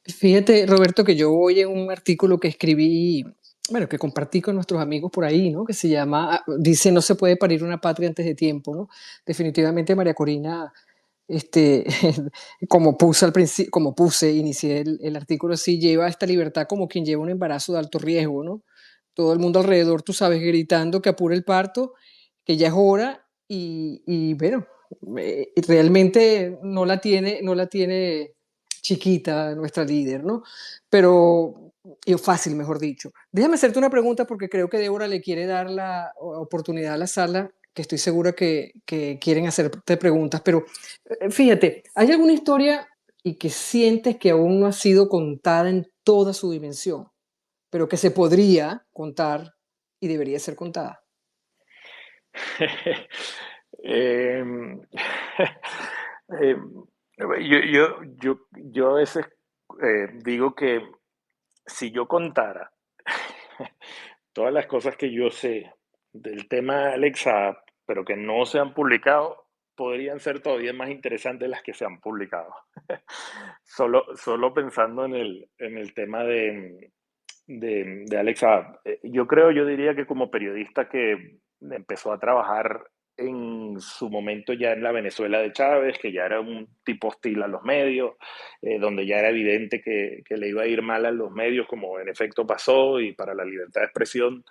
Fíjate, Roberto, que yo hoy en un artículo que escribí, bueno, que compartí con nuestros amigos por ahí, ¿no? Que se llama, dice, no se puede parir una patria antes de tiempo, ¿no? Definitivamente María Corina, este, como puse al principio, como puse, inicié el artículo así, lleva esta libertad como quien lleva un embarazo de alto riesgo, ¿no? Todo el mundo alrededor, tú sabes, gritando que apure el parto, que ya es hora y bueno, realmente no la tiene chiquita nuestra líder, ¿no? Pero, fácil, mejor dicho. Déjame hacerte una pregunta porque creo que Débora le quiere dar la oportunidad a la sala, que estoy segura que quieren hacerte preguntas, pero fíjate, ¿hay alguna historia y que sientes que aún no ha sido contada en toda su dimensión, pero que se podría contar y debería ser contada? Eh, eh, yo a veces digo que si yo contara todas las cosas que yo sé del tema de Alexa, pero que no se han publicado, podrían ser todavía más interesantes las que se han publicado. Solo pensando en el tema de Alexa, yo diría que como periodista que empezó a trabajar en su momento ya en la Venezuela de Chávez, que ya era un tipo hostil a los medios, donde ya era evidente que le iba a ir mal a los medios, como en efecto pasó, y para la libertad de expresión,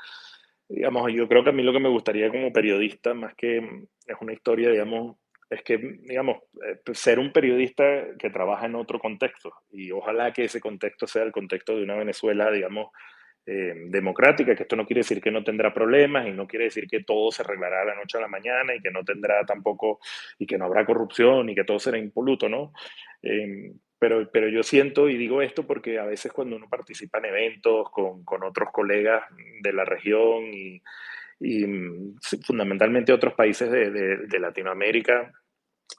digamos, yo creo que a mí lo que me gustaría como periodista, más que es una historia, digamos, es que, digamos, ser un periodista que trabaja en otro contexto, y ojalá que ese contexto sea el contexto de una Venezuela, digamos, democrática, que esto no quiere decir que no tendrá problemas y no quiere decir que todo se arreglará de la noche a la mañana y que no tendrá tampoco, y que no habrá corrupción y que todo será impoluto, ¿no? Pero yo siento y digo esto porque a veces cuando uno participa en eventos con otros colegas de la región sí, fundamentalmente otros países de Latinoamérica,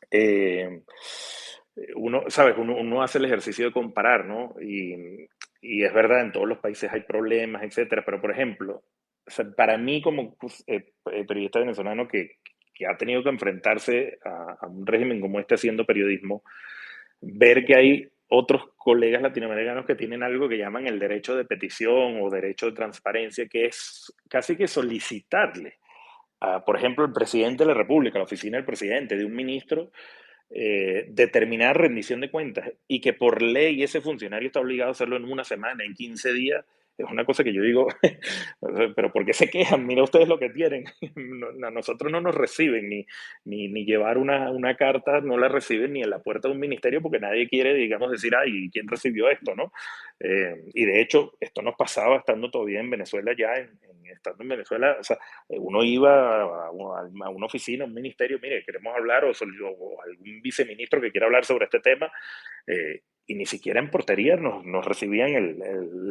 eh, uno, ¿sabes? Uno hace el ejercicio de comparar, ¿no? Y es verdad, en todos los países hay problemas, etcétera, pero por ejemplo, o sea, para mí como pues, periodista venezolano que ha tenido que enfrentarse a un régimen como este haciendo periodismo, ver que hay otros colegas latinoamericanos que tienen algo que llaman el derecho de petición o derecho de transparencia, que es casi que solicitarle por ejemplo, el presidente de la República, la oficina del presidente, de un ministro, determinar rendición de cuentas y que por ley ese funcionario está obligado a hacerlo en una semana, en 15 días, es una cosa que yo digo, pero ¿por qué se quejan? Mira ustedes lo que tienen. A nosotros no nos reciben, ni llevar una carta, no la reciben ni en la puerta de un ministerio porque nadie quiere, digamos, decir, ay, ¿quién recibió esto? ¿No? Y de hecho, esto nos pasaba estando todavía en Venezuela, estando en Venezuela, o sea, uno iba a una oficina, a un ministerio, mire, queremos hablar, o algún viceministro que quiera hablar sobre este tema, y ni siquiera en portería nos recibían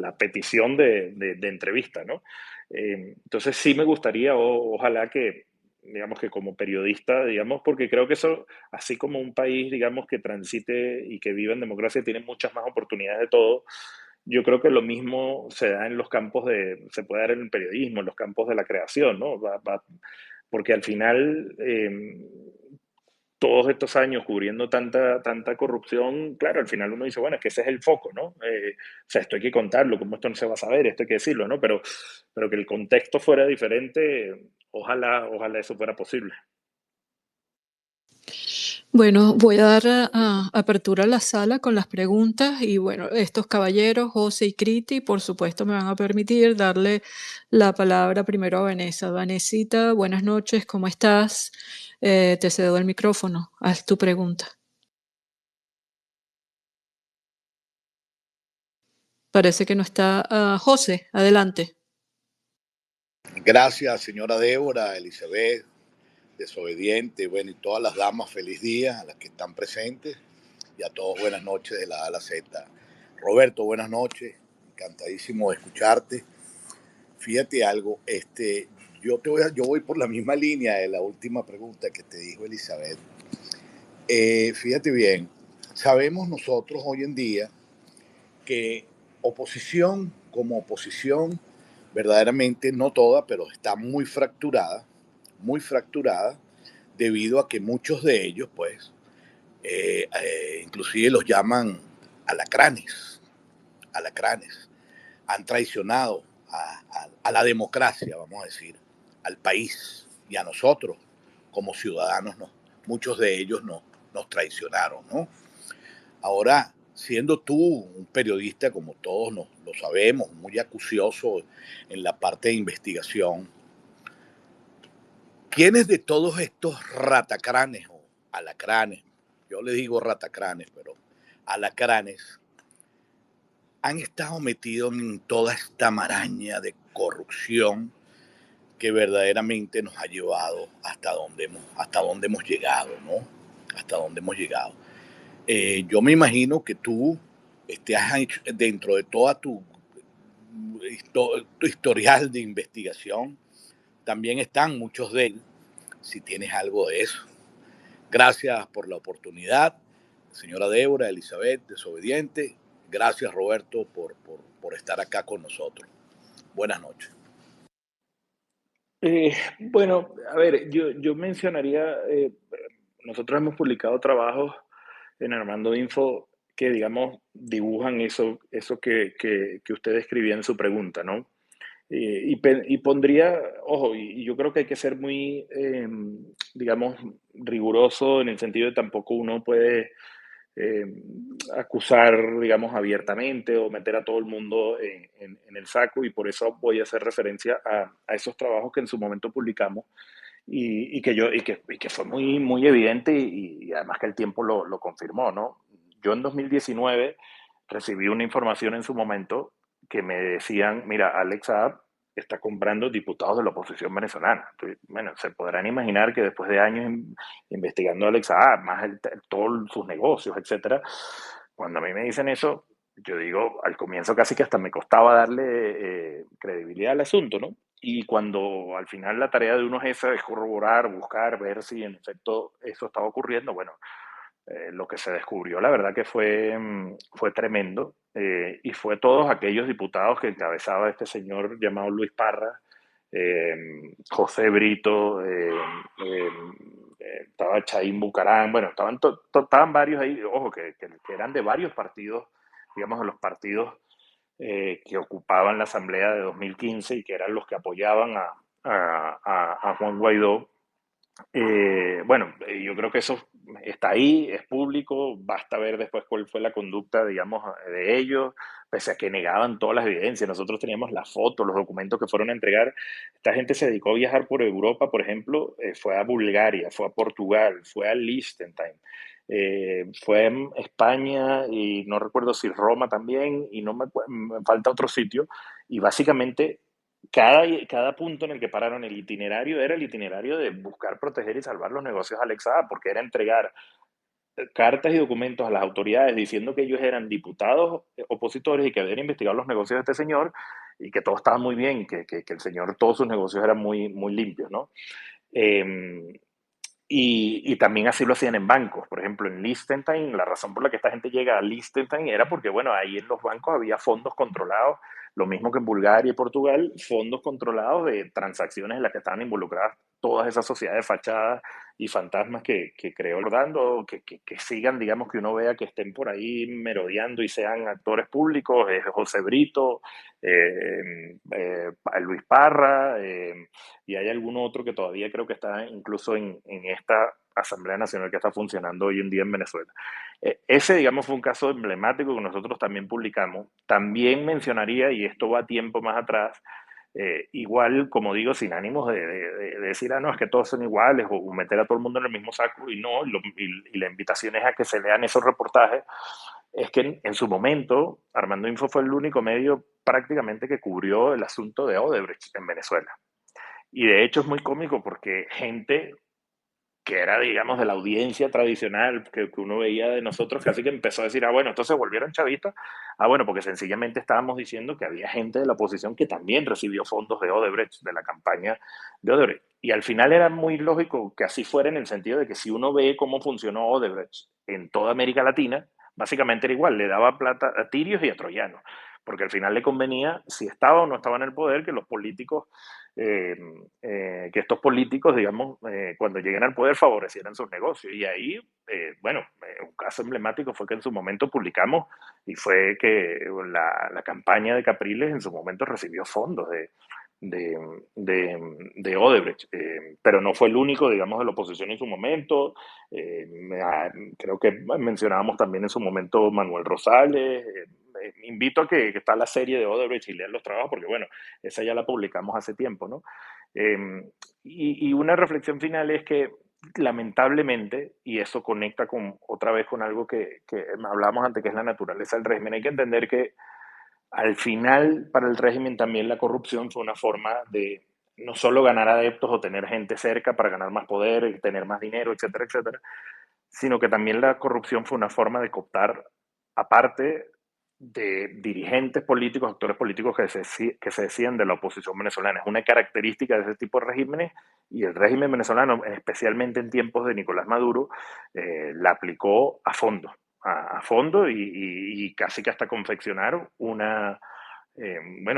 la petición de entrevista, ¿no? Entonces sí me gustaría, ojalá que, digamos que como periodista, digamos, porque creo que eso, así como un país, digamos, que transite y que viva en democracia, tiene muchas más oportunidades de todo. Yo creo que lo mismo se da en los campos se puede dar en el periodismo, en los campos de la creación, ¿no? Porque al final, todos estos años cubriendo tanta corrupción, claro, al final uno dice, bueno, es que ese es el foco, ¿no? O sea, esto hay que contarlo, como esto no se va a saber, esto hay que decirlo, ¿no? Pero que el contexto fuera diferente, ojalá eso fuera posible. Bueno, voy a dar apertura a la sala con las preguntas y bueno, estos caballeros, José y Criti, por supuesto me van a permitir darle la palabra primero a Vanessa. Vanesita, buenas noches, ¿cómo estás? Te cedo el micrófono, haz tu pregunta. Parece que no está. José, adelante. Gracias, señora Débora, Elizabeth, desobediente, bueno, y todas las damas, feliz día a las que están presentes y a todos buenas noches de la A a la Z. Roberto, buenas noches, encantadísimo de escucharte. Fíjate algo, yo voy por la misma línea de la última pregunta que te dijo Elizabeth. Fíjate bien, sabemos nosotros hoy en día que oposición como oposición, verdaderamente no toda, pero está muy fracturada, debido a que muchos de ellos, pues, inclusive los llaman alacranes, alacranes, han traicionado a la democracia, vamos a decir, al país y a nosotros como ciudadanos, no, muchos de ellos no, nos traicionaron, ¿no? Ahora, siendo tú un periodista, como todos lo sabemos, muy acucioso en la parte de investigación, ¿quiénes de todos estos ratacranes o alacranes, yo le digo ratacranes, pero alacranes, han estado metidos en toda esta maraña de corrupción que verdaderamente nos ha llevado hasta donde hemos llegado, ¿no? Hasta donde hemos llegado. Yo me imagino que tú has hecho, dentro de toda tu historial de investigación, también están muchos de ellos, si tienes algo de eso. Gracias por la oportunidad, señora Débora, Elizabeth, desobediente. Gracias, Roberto, por estar acá con nosotros. Buenas noches. Bueno, a ver, yo mencionaría, nosotros hemos publicado trabajos en Armando Info que, digamos, dibujan eso que usted escribía en su pregunta, ¿no? Y pondría, ojo, y yo creo que hay que ser muy, digamos, riguroso en el sentido de tampoco uno puede eh, acusar, digamos, abiertamente o meter a todo el mundo en el saco, y por eso voy a hacer referencia a esos trabajos que en su momento publicamos y que fue muy evidente y además que el tiempo lo confirmó, ¿no? Yo en 2019 recibí una información en su momento que me decían, mira, Alex Saab está comprando diputados de la oposición venezolana. Entonces, bueno, se podrán imaginar que después de años investigando a Alex Saab, más todos sus negocios, etcétera, cuando a mí me dicen eso, yo digo, al comienzo casi que hasta me costaba darle credibilidad al asunto, ¿no? Y cuando al final la tarea de uno es esa, es corroborar, buscar, ver si en efecto eso estaba ocurriendo, bueno, lo que se descubrió, la verdad que fue tremendo, y fue todos aquellos diputados que encabezaba este señor llamado Luis Parra, José Brito, estaba Chaín Bucarán, bueno, estaban varios ahí, ojo, que eran de varios partidos, digamos, de los partidos que ocupaban la Asamblea de 2015 y que eran los que apoyaban a Juan Guaidó. Bueno, yo creo que eso está ahí, es público, basta ver después cuál fue la conducta, digamos, de ellos, pese a que negaban todas las evidencias. Nosotros teníamos las fotos, los documentos que fueron a entregar. Esta gente se dedicó a viajar por Europa, por ejemplo, fue a Bulgaria, fue a Portugal, fue a Liechtenstein, fue a España y no recuerdo si Roma también, y no me falta otro sitio, y básicamente cada punto en el que pararon el itinerario era el itinerario de buscar, proteger y salvar los negocios Alexa, porque era entregar cartas y documentos a las autoridades diciendo que ellos eran diputados opositores y que habían investigado los negocios de este señor y que todo estaba muy bien, que el señor, todos sus negocios eran muy limpios, ¿no? Eh, y también así lo hacían en bancos. Por ejemplo, en Liechtenstein, la razón por la que esta gente llega a Liechtenstein era porque, bueno, ahí en los bancos había fondos controlados, lo mismo que en Bulgaria y Portugal, fondos controlados de transacciones en las que estaban involucradas todas esas sociedades fachadas y fantasmas que creo recordando, que sigan, digamos, que uno vea que estén por ahí merodeando y sean actores públicos, José Brito, Luis Parra, y hay algún otro que todavía creo que está incluso en esta Asamblea Nacional que está funcionando hoy en día en Venezuela. Ese, digamos, fue un caso emblemático que nosotros también publicamos. También mencionaría, y esto va tiempo más atrás, igual, como digo, sin ánimos de decir, no, es que todos son iguales o meter a todo el mundo en el mismo saco, y no, y la invitación es a que se lean esos reportajes. Es que en su momento, Armando Info fue el único medio prácticamente que cubrió el asunto de Odebrecht en Venezuela. Y de hecho es muy cómico porque gente que era, digamos, de la audiencia tradicional que uno veía de nosotros, casi que empezó a decir, bueno, entonces volvieron chavistas. Bueno, porque sencillamente estábamos diciendo que había gente de la oposición que también recibió fondos de Odebrecht, de la campaña de Odebrecht. Y al final era muy lógico que así fuera en el sentido de que si uno ve cómo funcionó Odebrecht en toda América Latina, básicamente era igual, le daba plata a tirios y a troyanos, porque al final le convenía, si estaba o no estaba en el poder, que los políticos que estos políticos, digamos, cuando lleguen al poder favorecieran sus negocios. Y ahí, bueno, un caso emblemático fue que en su momento publicamos y fue que la campaña de Capriles en su momento recibió fondos de, de Odebrecht, pero no fue el único, digamos, de la oposición en su momento. Creo que mencionábamos también en su momento Manuel Rosales. Invito a que está la serie de Odebrecht y lean los trabajos, porque bueno, esa ya la publicamos hace tiempo, ¿no? Y una reflexión final es que lamentablemente, y eso conecta otra vez con algo que hablábamos antes, que es la naturaleza del régimen, hay que entender que al final para el régimen también la corrupción fue una forma de no solo ganar adeptos o tener gente cerca para ganar más poder, tener más dinero, etcétera, etcétera, sino que también la corrupción fue una forma de cooptar, aparte de dirigentes políticos, actores políticos que se decían de la oposición venezolana. Es una característica de ese tipo de regímenes y el régimen venezolano, especialmente en tiempos de Nicolás Maduro, la aplicó a fondo, a fondo y casi que hasta confeccionar bueno,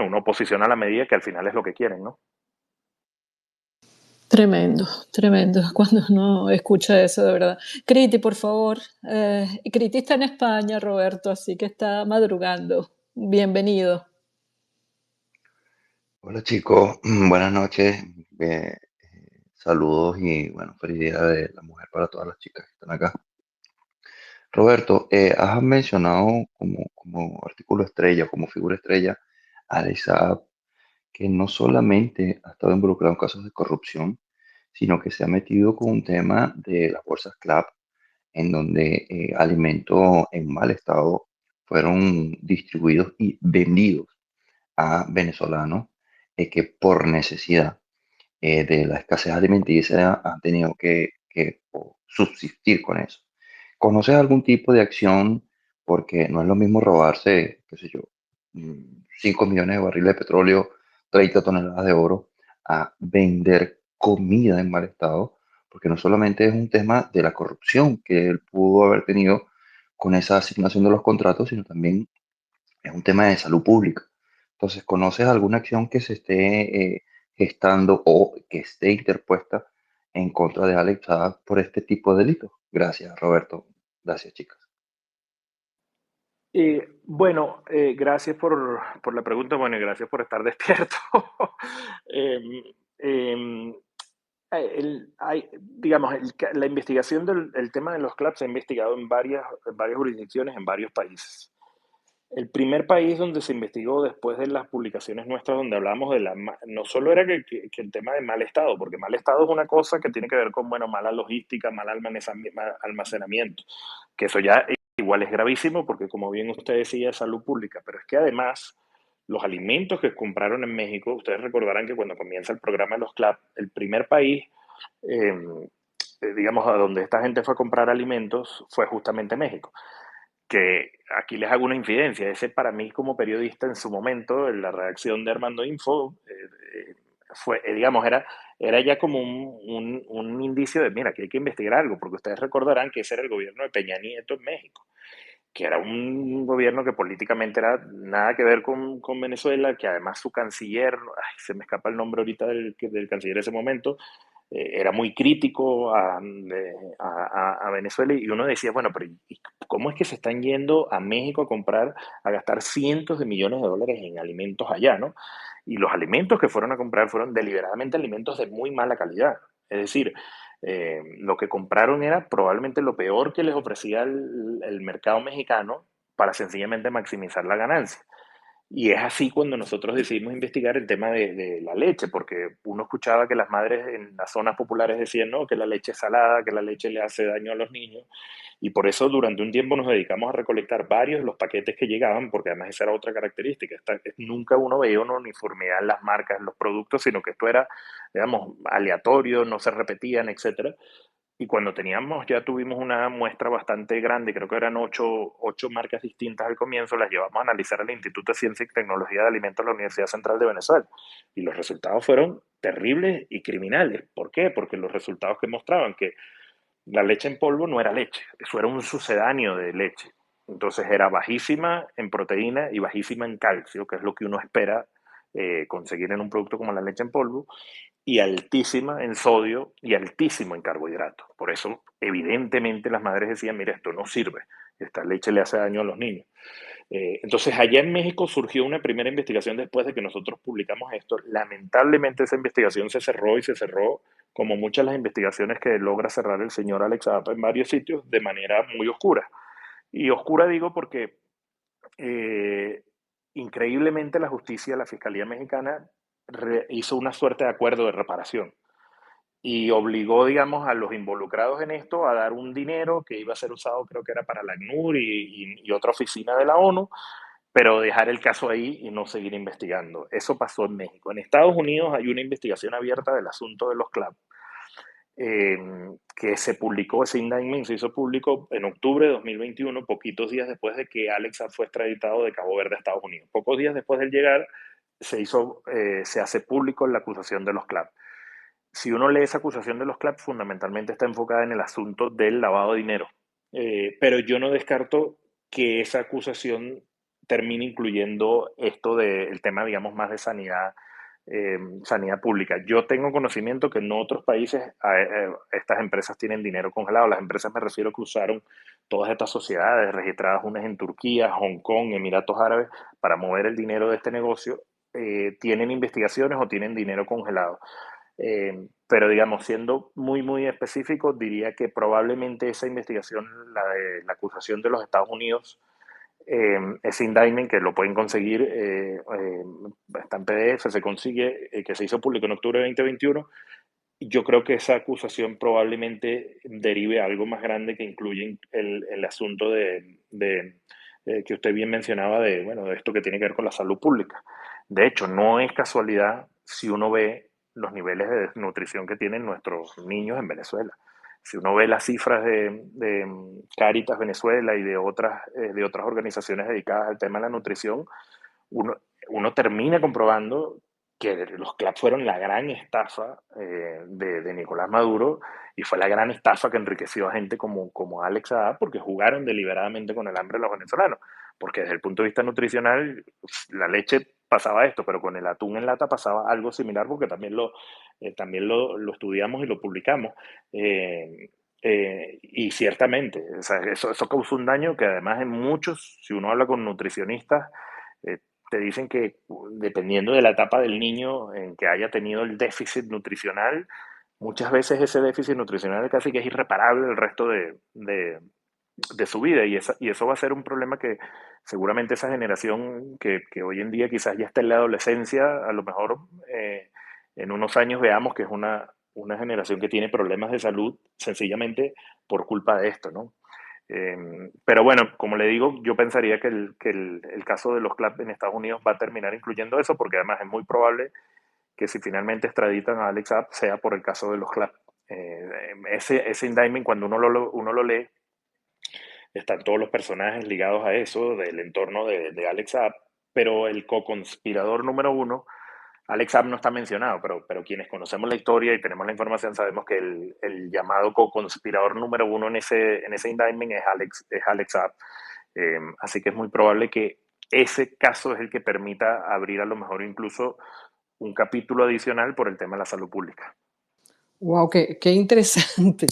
una oposición a la medida que al final es lo que quieren, ¿no? Tremendo, tremendo cuando uno escucha eso, de verdad. Criti, por favor. Criti está en España, Roberto, así que está madrugando. Bienvenido. Hola chicos, buenas noches, saludos y bueno, feliz día de la mujer para todas las chicas que están acá. Roberto, has mencionado como artículo estrella, como figura estrella, a Alex Saab, que no solamente ha estado involucrado en casos de corrupción, sino que se ha metido con un tema de las bolsas CLAP, en donde alimentos en mal estado fueron distribuidos y vendidos a venezolanos que por necesidad de la escasez alimenticia han tenido que subsistir con eso. ¿Conoces algún tipo de acción? Porque no es lo mismo robarse, qué sé yo, 5 millones de barriles de petróleo, 30 toneladas de oro, a vender comida en mal estado, porque no solamente es un tema de la corrupción que él pudo haber tenido con esa asignación de los contratos, sino también es un tema de salud pública. Entonces, ¿conoces alguna acción que se esté gestando o que esté interpuesta en contra de Alex Saab por este tipo de delitos? Gracias, Roberto. Gracias, chicas. Bueno, gracias por la pregunta, bueno, y gracias por estar despierto. Em, em, digamos, la investigación del tema de los clubs se ha investigado en varias jurisdicciones, en varios países. El primer país donde se investigó después de las publicaciones nuestras, donde hablamos de no solo era que el tema de mal estado, porque mal estado es una cosa que tiene que ver con, bueno, mala logística, mal almacenamiento, que eso ya igual es gravísimo, porque como bien usted decía, es salud pública, pero es que además los alimentos que compraron en México, ustedes recordarán que cuando comienza el programa de los CLAP, el primer país, digamos, a donde esta gente fue a comprar alimentos fue justamente México, que aquí les hago una infidencia. Ese para mí como periodista en su momento, en la redacción de Armando Info, fue, digamos, era ya como un indicio de, mira, aquí hay que investigar algo, porque ustedes recordarán que ese era el gobierno de Peña Nieto en México, que era un gobierno que políticamente era nada que ver con Venezuela, que además su canciller, ay, se me escapa el nombre ahorita del canciller de ese momento, era muy crítico a Venezuela, y uno decía, bueno, pero ¿y cómo es que se están yendo a México a comprar, a gastar cientos de millones de dólares en alimentos allá, ¿no? Y los alimentos que fueron a comprar fueron deliberadamente alimentos de muy mala calidad. Es decir, lo que compraron era probablemente lo peor que les ofrecía el mercado mexicano para sencillamente maximizar la ganancia. Y es así cuando nosotros decidimos investigar el tema de la leche, porque uno escuchaba que las madres en las zonas populares decían, no, que la leche es salada, que la leche le hace daño a los niños, y por eso durante un tiempo nos dedicamos a recolectar varios de los paquetes que llegaban, porque además esa era otra característica, nunca uno veía una uniformidad en las marcas, en los productos, sino que esto era, digamos, aleatorio, no se repetían, etcétera. Y cuando ya tuvimos una muestra bastante grande, creo que eran ocho marcas distintas al comienzo, las llevamos a analizar al Instituto de Ciencia y Tecnología de Alimentos de la Universidad Central de Venezuela. Y los resultados fueron terribles y criminales. ¿Por qué? Porque los resultados que mostraban que la leche en polvo no era leche, eso era un sucedáneo de leche. Entonces era bajísima en proteína y bajísima en calcio, que es lo que uno espera conseguir en un producto como la leche en polvo, y altísima en sodio y altísimo en carbohidratos. Por eso, evidentemente, las madres decían, mira, esto no sirve, esta leche le hace daño a los niños. Entonces, allá en México surgió una primera investigación después de que nosotros publicamos esto. Lamentablemente, esa investigación se cerró, y se cerró, como muchas de las investigaciones que logra cerrar el señor Alex Saab en varios sitios, de manera muy oscura. Y oscura digo porque eh, increíblemente la justicia, la Fiscalía Mexicana, hizo una suerte de acuerdo de reparación y obligó, digamos, a los involucrados en esto a dar un dinero que iba a ser usado, creo que era para la ACNUR y otra oficina de la ONU, pero dejar el caso ahí y no seguir investigando. Eso pasó en México. En Estados Unidos hay una investigación abierta del asunto de los CLAP, eh, que se publicó, ese indictment se hizo público en octubre de 2021, poquitos días después de que Alex Saab fue extraditado de Cabo Verde a Estados Unidos. Pocos días después de llegar, se hace público la acusación de los CLAP. Si uno lee esa acusación de los CLAP, fundamentalmente está enfocada en el asunto del lavado de dinero. Pero yo no descarto que esa acusación termine incluyendo esto del tema, digamos, más de sanidad, sanidad pública. Yo tengo conocimiento que en otros países estas empresas tienen dinero congelado. Las empresas, me refiero, que usaron todas estas sociedades registradas, unas en Turquía, Hong Kong, Emiratos Árabes, para mover el dinero de este negocio, tienen investigaciones o tienen dinero congelado. Pero digamos, siendo muy, muy específico, diría que probablemente esa investigación, la de la acusación de los Estados Unidos, ese indictment que lo pueden conseguir, está en PDF, se consigue, que se hizo público en octubre de 2021, yo creo que esa acusación probablemente derive a algo más grande que incluye el asunto que usted bien mencionaba de, bueno, de esto que tiene que ver con la salud pública. De hecho, no es casualidad si uno ve los niveles de desnutrición que tienen nuestros niños en Venezuela. Si uno ve las cifras de Cáritas Venezuela y de otras organizaciones dedicadas al tema de la nutrición, uno, uno termina comprobando que los CLAP fueron la gran estafa de Nicolás Maduro, y fue la gran estafa que enriqueció a gente como Alex Saab, porque jugaron deliberadamente con el hambre de los venezolanos. Porque desde el punto de vista nutricional, la leche pasaba esto, pero con el atún en lata pasaba algo similar, porque también lo estudiamos y lo publicamos. Y ciertamente, o sea, eso causó un daño que además en muchos, si uno habla con nutricionistas, eh, te dicen que dependiendo de la etapa del niño en que haya tenido el déficit nutricional, muchas veces ese déficit nutricional casi que es irreparable el resto de su vida, y eso va a ser un problema que seguramente esa generación que hoy en día quizás ya está en la adolescencia, a lo mejor en unos años veamos que es una generación que tiene problemas de salud sencillamente por culpa de esto, ¿no? Pero bueno, como le digo, yo pensaría que el caso de los CLAP en Estados Unidos va a terminar incluyendo eso, porque además es muy probable que si finalmente extraditan a Alex Saab sea por el caso de los CLAP. Ese indictment, cuando uno lo lee, están todos los personajes ligados a eso, del entorno de Alex Saab, pero el co-conspirador número uno, Alex Saab, no está mencionado, pero quienes conocemos la historia y tenemos la información sabemos que el llamado co-conspirador número uno en ese indictment es Alex Saab. Así que es muy probable que ese caso es el que permita abrir a lo mejor incluso un capítulo adicional por el tema de la salud pública. Wow, qué interesante.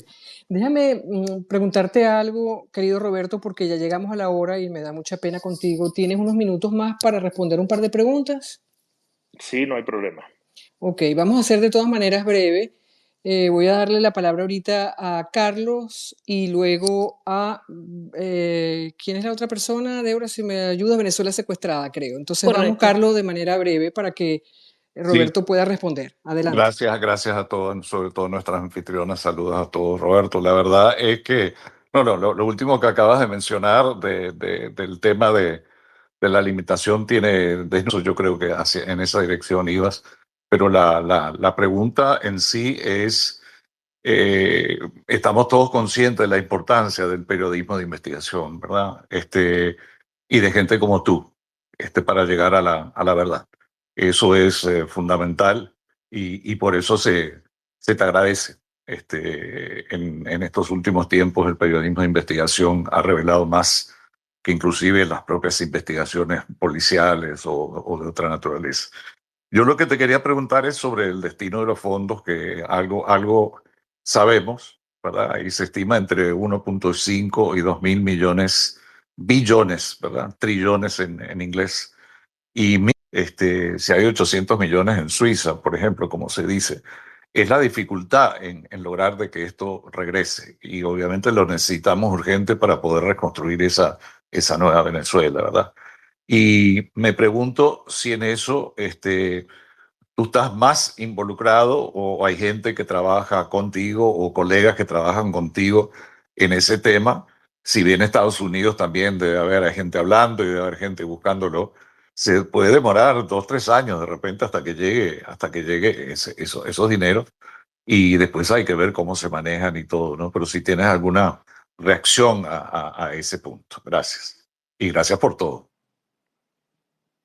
Déjame preguntarte algo, querido Roberto, porque ya llegamos a la hora y me da mucha pena contigo. ¿Tienes unos minutos más para responder un par de preguntas? Sí, no hay problema. Ok, vamos a hacer de todas maneras breve. Voy a darle la palabra ahorita a Carlos y luego a... ¿quién es la otra persona? Débora, si me ayuda, Venezuela secuestrada, creo. Entonces vamos, Correcto. Carlos, de manera breve para que Sí, Roberto pueda responder. Adelante. gracias a todos, sobre todo nuestras anfitrionas. Saludos a todos, Roberto. La verdad es que, no, no, lo último que acabas de mencionar del tema de la limitación tiene, de eso yo creo que en esa dirección ibas, pero la pregunta en sí es, estamos todos conscientes de la importancia del periodismo de investigación, ¿verdad? Y de gente como tú, para llegar a la verdad. Eso es fundamental y por eso se te agradece. En estos últimos tiempos el periodismo de investigación ha revelado más que inclusive las propias investigaciones policiales o de otra naturaleza. Yo lo que te quería preguntar es sobre el destino de los fondos, que algo sabemos, ¿verdad? Y se estima entre 1.5 y 2.000 millones, billones, ¿verdad? Trillones en inglés. Y si hay 800 millones en Suiza, por ejemplo, como se dice, es la dificultad en lograr de que esto regrese. Y obviamente lo necesitamos urgente para poder reconstruir esa nueva Venezuela, ¿verdad? Y me pregunto si en eso, tú estás más involucrado o hay gente que trabaja contigo o colegas que trabajan contigo en ese tema. Si bien en Estados Unidos también debe haber gente hablando y debe haber gente buscándolo, se puede demorar 2, 3 años de repente hasta que llegue esos dineros y después hay que ver cómo se manejan y todo, ¿no? Pero si tienes alguna reacción a ese punto. Gracias. Y gracias por todo.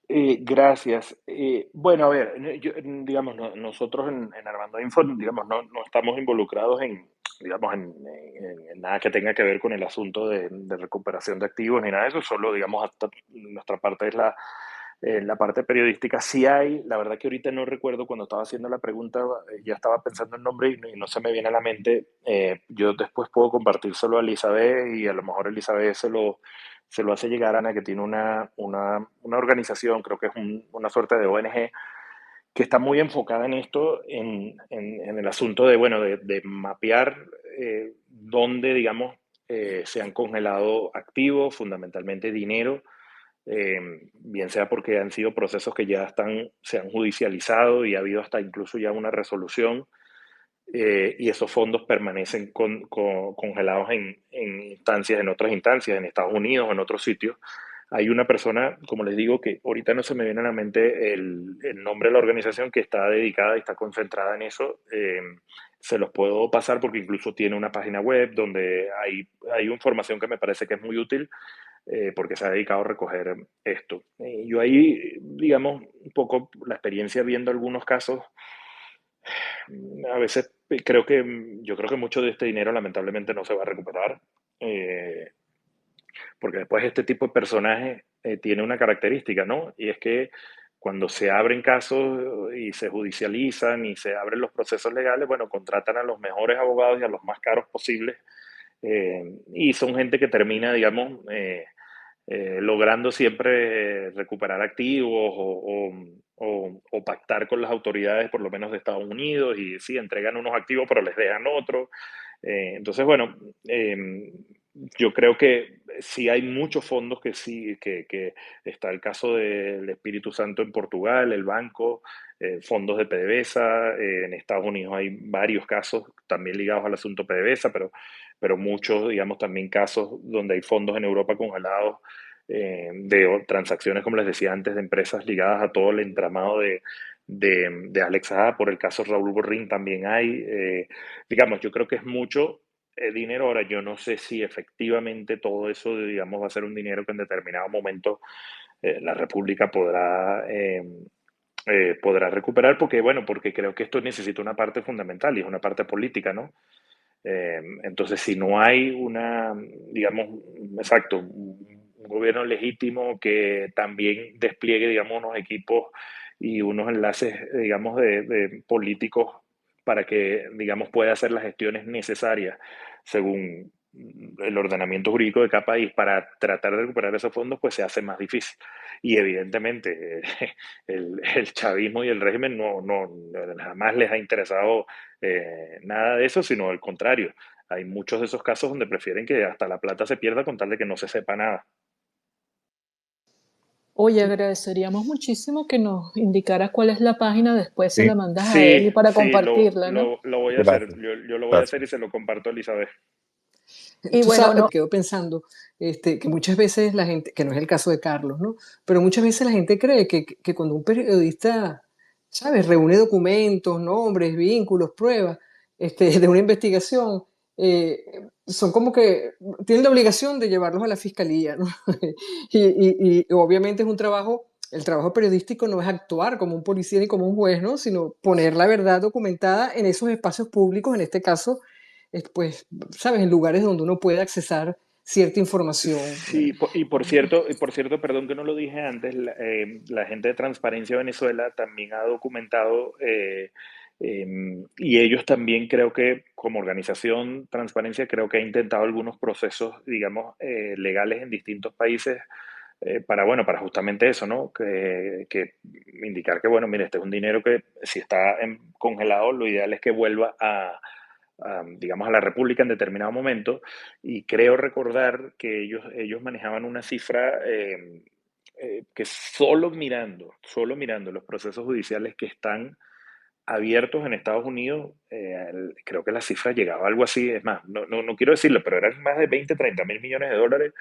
Gracias. Bueno, a ver, digamos, nosotros en Armando Info, digamos, no estamos involucrados digamos, en nada que tenga que ver con el asunto de recuperación de activos ni nada de eso, solo, digamos, hasta nuestra parte es la parte periodística. Sí hay, la verdad que ahorita no recuerdo cuando estaba haciendo la pregunta, ya estaba pensando el nombre y no se me viene a la mente. Yo después puedo compartírselo a Elizabeth y a lo mejor Elizabeth se lo hace llegar a Ana, que tiene una organización, creo que es una suerte de ONG, que está muy enfocada en esto, en el asunto de, bueno, de mapear dónde, digamos, se han congelado activos, fundamentalmente dinero, bien sea porque han sido procesos que ya se han judicializado y ha habido hasta incluso ya una resolución, y esos fondos permanecen congelados en otras instancias, en Estados Unidos, en otros sitios. Hay una persona, como les digo, que ahorita no se me viene a la mente el nombre de la organización que está dedicada y está concentrada en eso. Se los puedo pasar porque incluso tiene una página web donde hay información que me parece que es muy útil, porque se ha dedicado a recoger esto. Yo ahí, digamos, un poco la experiencia viendo algunos casos, a veces yo creo que mucho de este dinero lamentablemente no se va a recuperar, eh, porque después este tipo de personajes tiene una característica, ¿no? Y es que cuando se abren casos y se judicializan y se abren los procesos legales, bueno, contratan a los mejores abogados y a los más caros posibles, y son gente que termina, digamos, logrando siempre recuperar activos o pactar con las autoridades, por lo menos de Estados Unidos, y sí, entregan unos activos, pero les dejan otros. Entonces, bueno, yo creo que sí hay muchos fondos que sí, que está el caso del Espíritu Santo en Portugal, el banco, fondos de PDVSA, en Estados Unidos hay varios casos también ligados al asunto PDVSA, pero muchos, digamos, también casos donde hay fondos en Europa congelados, de transacciones, como les decía antes, de empresas ligadas a todo el entramado de Alex Saab. Por el caso Raúl Borrín también hay. Digamos, yo creo que es mucho dinero. Ahora, yo no sé si efectivamente todo eso, digamos, va a ser un dinero que en determinado momento la República podrá recuperar, porque, bueno, porque creo que esto necesita una parte fundamental y es una parte política, ¿no? Entonces, si no hay digamos, exacto, un gobierno legítimo que también despliegue, digamos, unos equipos y unos enlaces, digamos, de políticos para que, digamos, pueda hacer las gestiones necesarias según el ordenamiento jurídico de cada país para tratar de recuperar esos fondos, pues se hace más difícil. Y evidentemente el chavismo y el régimen jamás les ha interesado nada de eso, sino al contrario. Hay muchos de esos casos donde prefieren que hasta la plata se pierda con tal de que no se sepa nada. Oye, agradeceríamos muchísimo que nos indicara cuál es la página, después se Sí, la mandas a Sí, Eli para sí, compartirla, ¿no? lo voy a hacer. gracias. Yo lo voy a hacer y Gracias. se lo comparto a Elizabeth. Y Tú bueno, sabes, no, quedo pensando que muchas veces la gente, que no es el caso de Carlos, ¿no? Pero muchas veces la gente cree que cuando un periodista, ¿sabes? Reúne documentos, nombres, vínculos, pruebas de una investigación, son como que tienen la obligación de llevarlos a la fiscalía, ¿no? Y obviamente es un trabajo, el trabajo periodístico no es actuar como un policía ni como un juez, ¿no? Sino poner la verdad documentada en esos espacios públicos, en este caso pues, sabes, en lugares donde uno puede accesar cierta información. Sí, y por cierto, perdón que no lo dije antes, la gente de Transparencia Venezuela también ha documentado y ellos también creo que como organización Transparencia creo que ha intentado algunos procesos, digamos, legales en distintos países para justamente eso, ¿no? Que indicar que, bueno, mire, este es un dinero que si está congelado, lo ideal es que vuelva digamos, a la República en determinado momento. Y creo recordar que ellos manejaban una cifra que solo mirando los procesos judiciales que están abiertos en Estados Unidos, creo que la cifra llegaba a algo así, es más, no quiero decirlo, pero eran más de 20, 30 mil millones de dólares.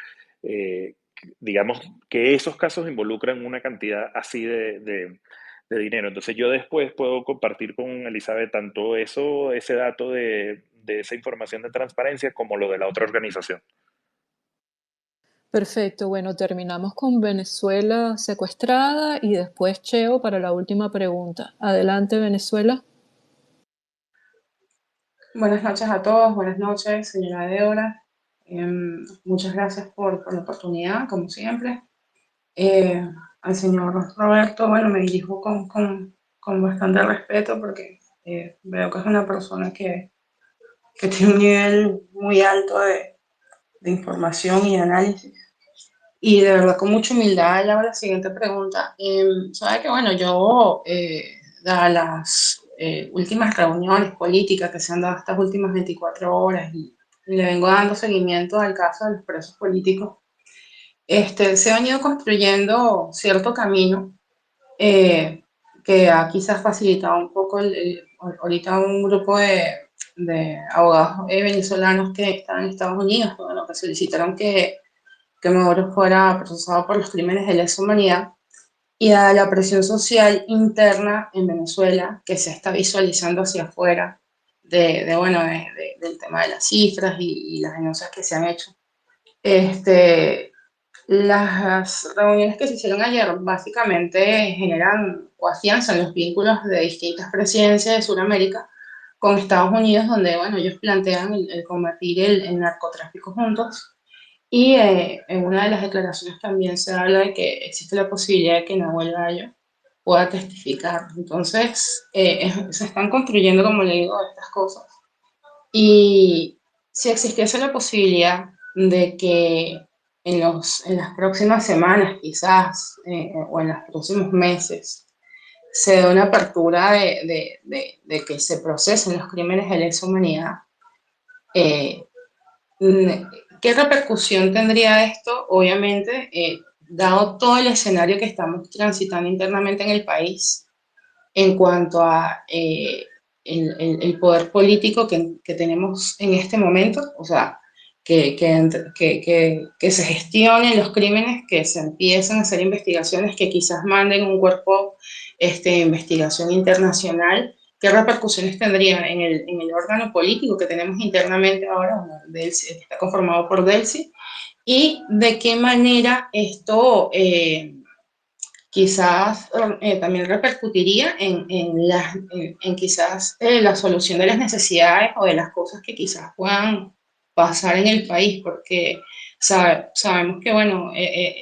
Digamos que esos casos involucran una cantidad así de dinero. Entonces yo después puedo compartir con Elizabeth tanto ese dato de esa información de transparencia como lo de la otra organización. perfecto. Bueno, terminamos con Venezuela secuestrada y después Cheo para la última pregunta. Adelante, Venezuela. Buenas noches a todos, buenas noches, señora Débora. Muchas gracias por la oportunidad, como siempre. Eh, Al señor Roberto, bueno, me dirijo con bastante respeto porque veo que es una persona que tiene un nivel muy alto de información y análisis. Y de verdad, con mucha humildad, le hago la siguiente pregunta. Sabe que, bueno, yo, dadas las últimas reuniones políticas que se han dado estas últimas 24 horas y le vengo dando seguimiento al caso de los presos políticos, se ha venido construyendo cierto camino eh, que ha quizás facilitado un poco ahorita un grupo de abogados venezolanos que están en Estados Unidos, bueno, que solicitaron que Maduro fuera procesado por los crímenes de lesa humanidad y a la presión social interna en Venezuela que se está visualizando hacia afuera del tema de las cifras y las denuncias que se han hecho. Las reuniones que se hicieron ayer básicamente generan o afianzan los vínculos de distintas presidencias de Sudamérica con Estados Unidos, donde, bueno, ellos plantean el combatir el narcotráfico juntos y en una de las declaraciones también se habla de que existe la posibilidad de que Nahuel Gallo pueda testificar. Entonces, se están construyendo, como le digo, estas cosas. Y si existiese la posibilidad de que en las próximas semanas, quizás, o en los próximos meses, se dé una apertura de que se procesen los crímenes de lesa humanidad, eh, ¿qué repercusión tendría esto? Obviamente, dado todo el escenario que estamos transitando internamente en el país en cuanto a el poder político que tenemos en este momento, o sea, que se gestionen los crímenes, que se empiecen a hacer investigaciones, que quizás manden un cuerpo de investigación internacional. ¿Qué repercusiones tendría en el órgano político que tenemos internamente ahora, bueno, Delcy, que está conformado por Delcy? ¿Y de qué manera esto quizás también repercutiría en quizás la solución de las necesidades o de las cosas que quizás puedan pasar en el país? Porque sabemos que, bueno,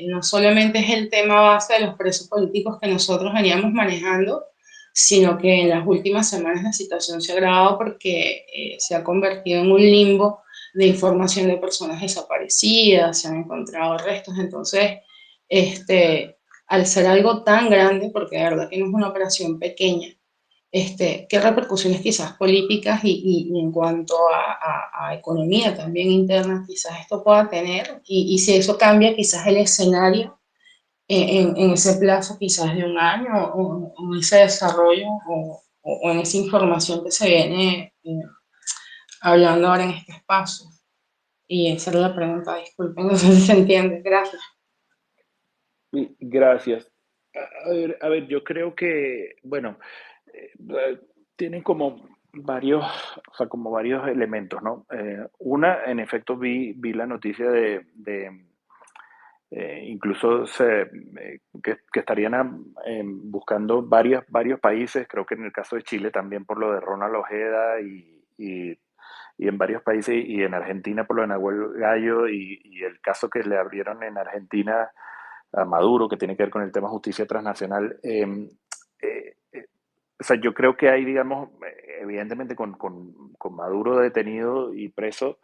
no solamente es el tema base de los presos políticos que nosotros veníamos manejando, sino que en las últimas semanas la situación se ha agravado porque se ha convertido en un limbo de información de personas desaparecidas, se han encontrado restos, entonces, al ser algo tan grande, porque de verdad que no es una operación pequeña, qué repercusiones quizás políticas y en cuanto a economía también interna quizás esto pueda tener y si eso cambia quizás el escenario en ese plazo quizás de un año o en ese desarrollo o en esa información que se viene hablando ahora en este espacio. Y esa era la pregunta, disculpen, no sé si se entiende, gracias. Sí, gracias. A ver, yo creo que, bueno, tienen como varios, o sea, como varios elementos, ¿no? Una, en efecto, vi la noticia incluso que estarían buscando varios países, creo que en el caso de Chile también por lo de Ronald Ojeda y en varios países y en Argentina por lo de Nahuel Gallo y el caso que le abrieron en Argentina a Maduro, que tiene que ver con el tema justicia transnacional. Eh, eh, o sea, yo creo que hay, digamos, evidentemente con Maduro detenido y preso,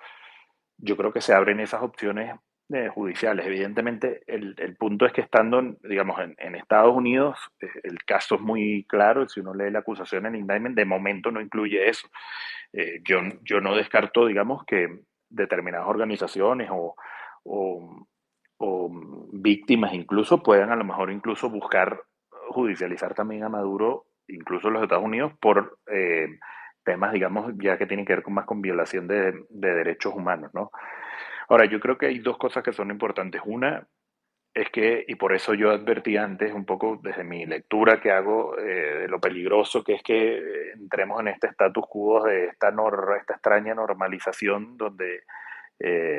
yo creo que se abren esas opciones judiciales. Evidentemente, el punto es que estando, digamos, en Estados Unidos, el caso es muy claro. Si uno lee la acusación en indictment, de momento no incluye eso. Yo no descarto, digamos, que determinadas organizaciones o, o víctimas incluso puedan a lo mejor incluso buscar judicializar también a Maduro, incluso los Estados Unidos, por temas, digamos, ya que tienen que ver con más con violación de derechos humanos, ¿no? Ahora, yo creo que hay dos cosas que son importantes. Una es que, y por eso yo advertí antes, un poco desde mi lectura que hago de lo peligroso que es que entremos en este status quo de esta extraña normalización donde,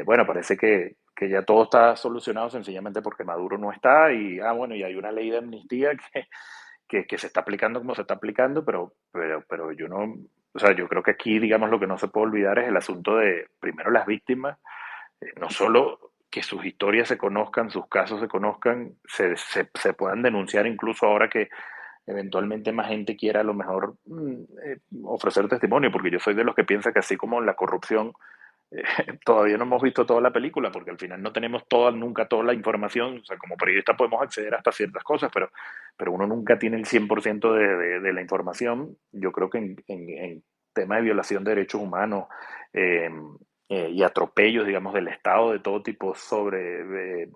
bueno, parece que ya todo está solucionado sencillamente porque Maduro no está y, bueno, y hay una ley de amnistía que se está aplicando como se está aplicando, pero yo no, o sea, yo creo que aquí, digamos, lo que no se puede olvidar es el asunto de, primero, las víctimas, no solo que sus historias se conozcan, sus casos se conozcan, se puedan denunciar incluso ahora que eventualmente más gente quiera a lo mejor ofrecer testimonio, porque yo soy de los que piensa que así como la corrupción, eh, todavía no hemos visto toda la película, porque al final no tenemos nunca toda la información, o sea, como periodista podemos acceder hasta ciertas cosas, pero uno nunca tiene el 100% de la información. Yo creo que en tema de violación de derechos humanos, eh, y atropellos, digamos, del Estado de todo tipo sobre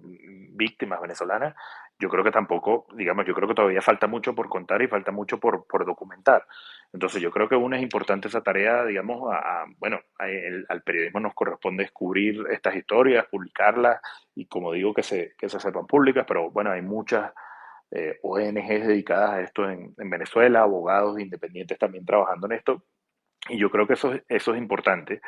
víctimas venezolanas, yo creo que tampoco, digamos, yo creo que todavía falta mucho por contar y falta mucho por documentar. Entonces yo creo que una es importante esa tarea, digamos, bueno, al periodismo nos corresponde descubrir estas historias, publicarlas y como digo, que se sepan públicas, pero bueno, hay muchas ONGs dedicadas a esto en Venezuela, abogados independientes también trabajando en esto, y yo creo que eso es importante.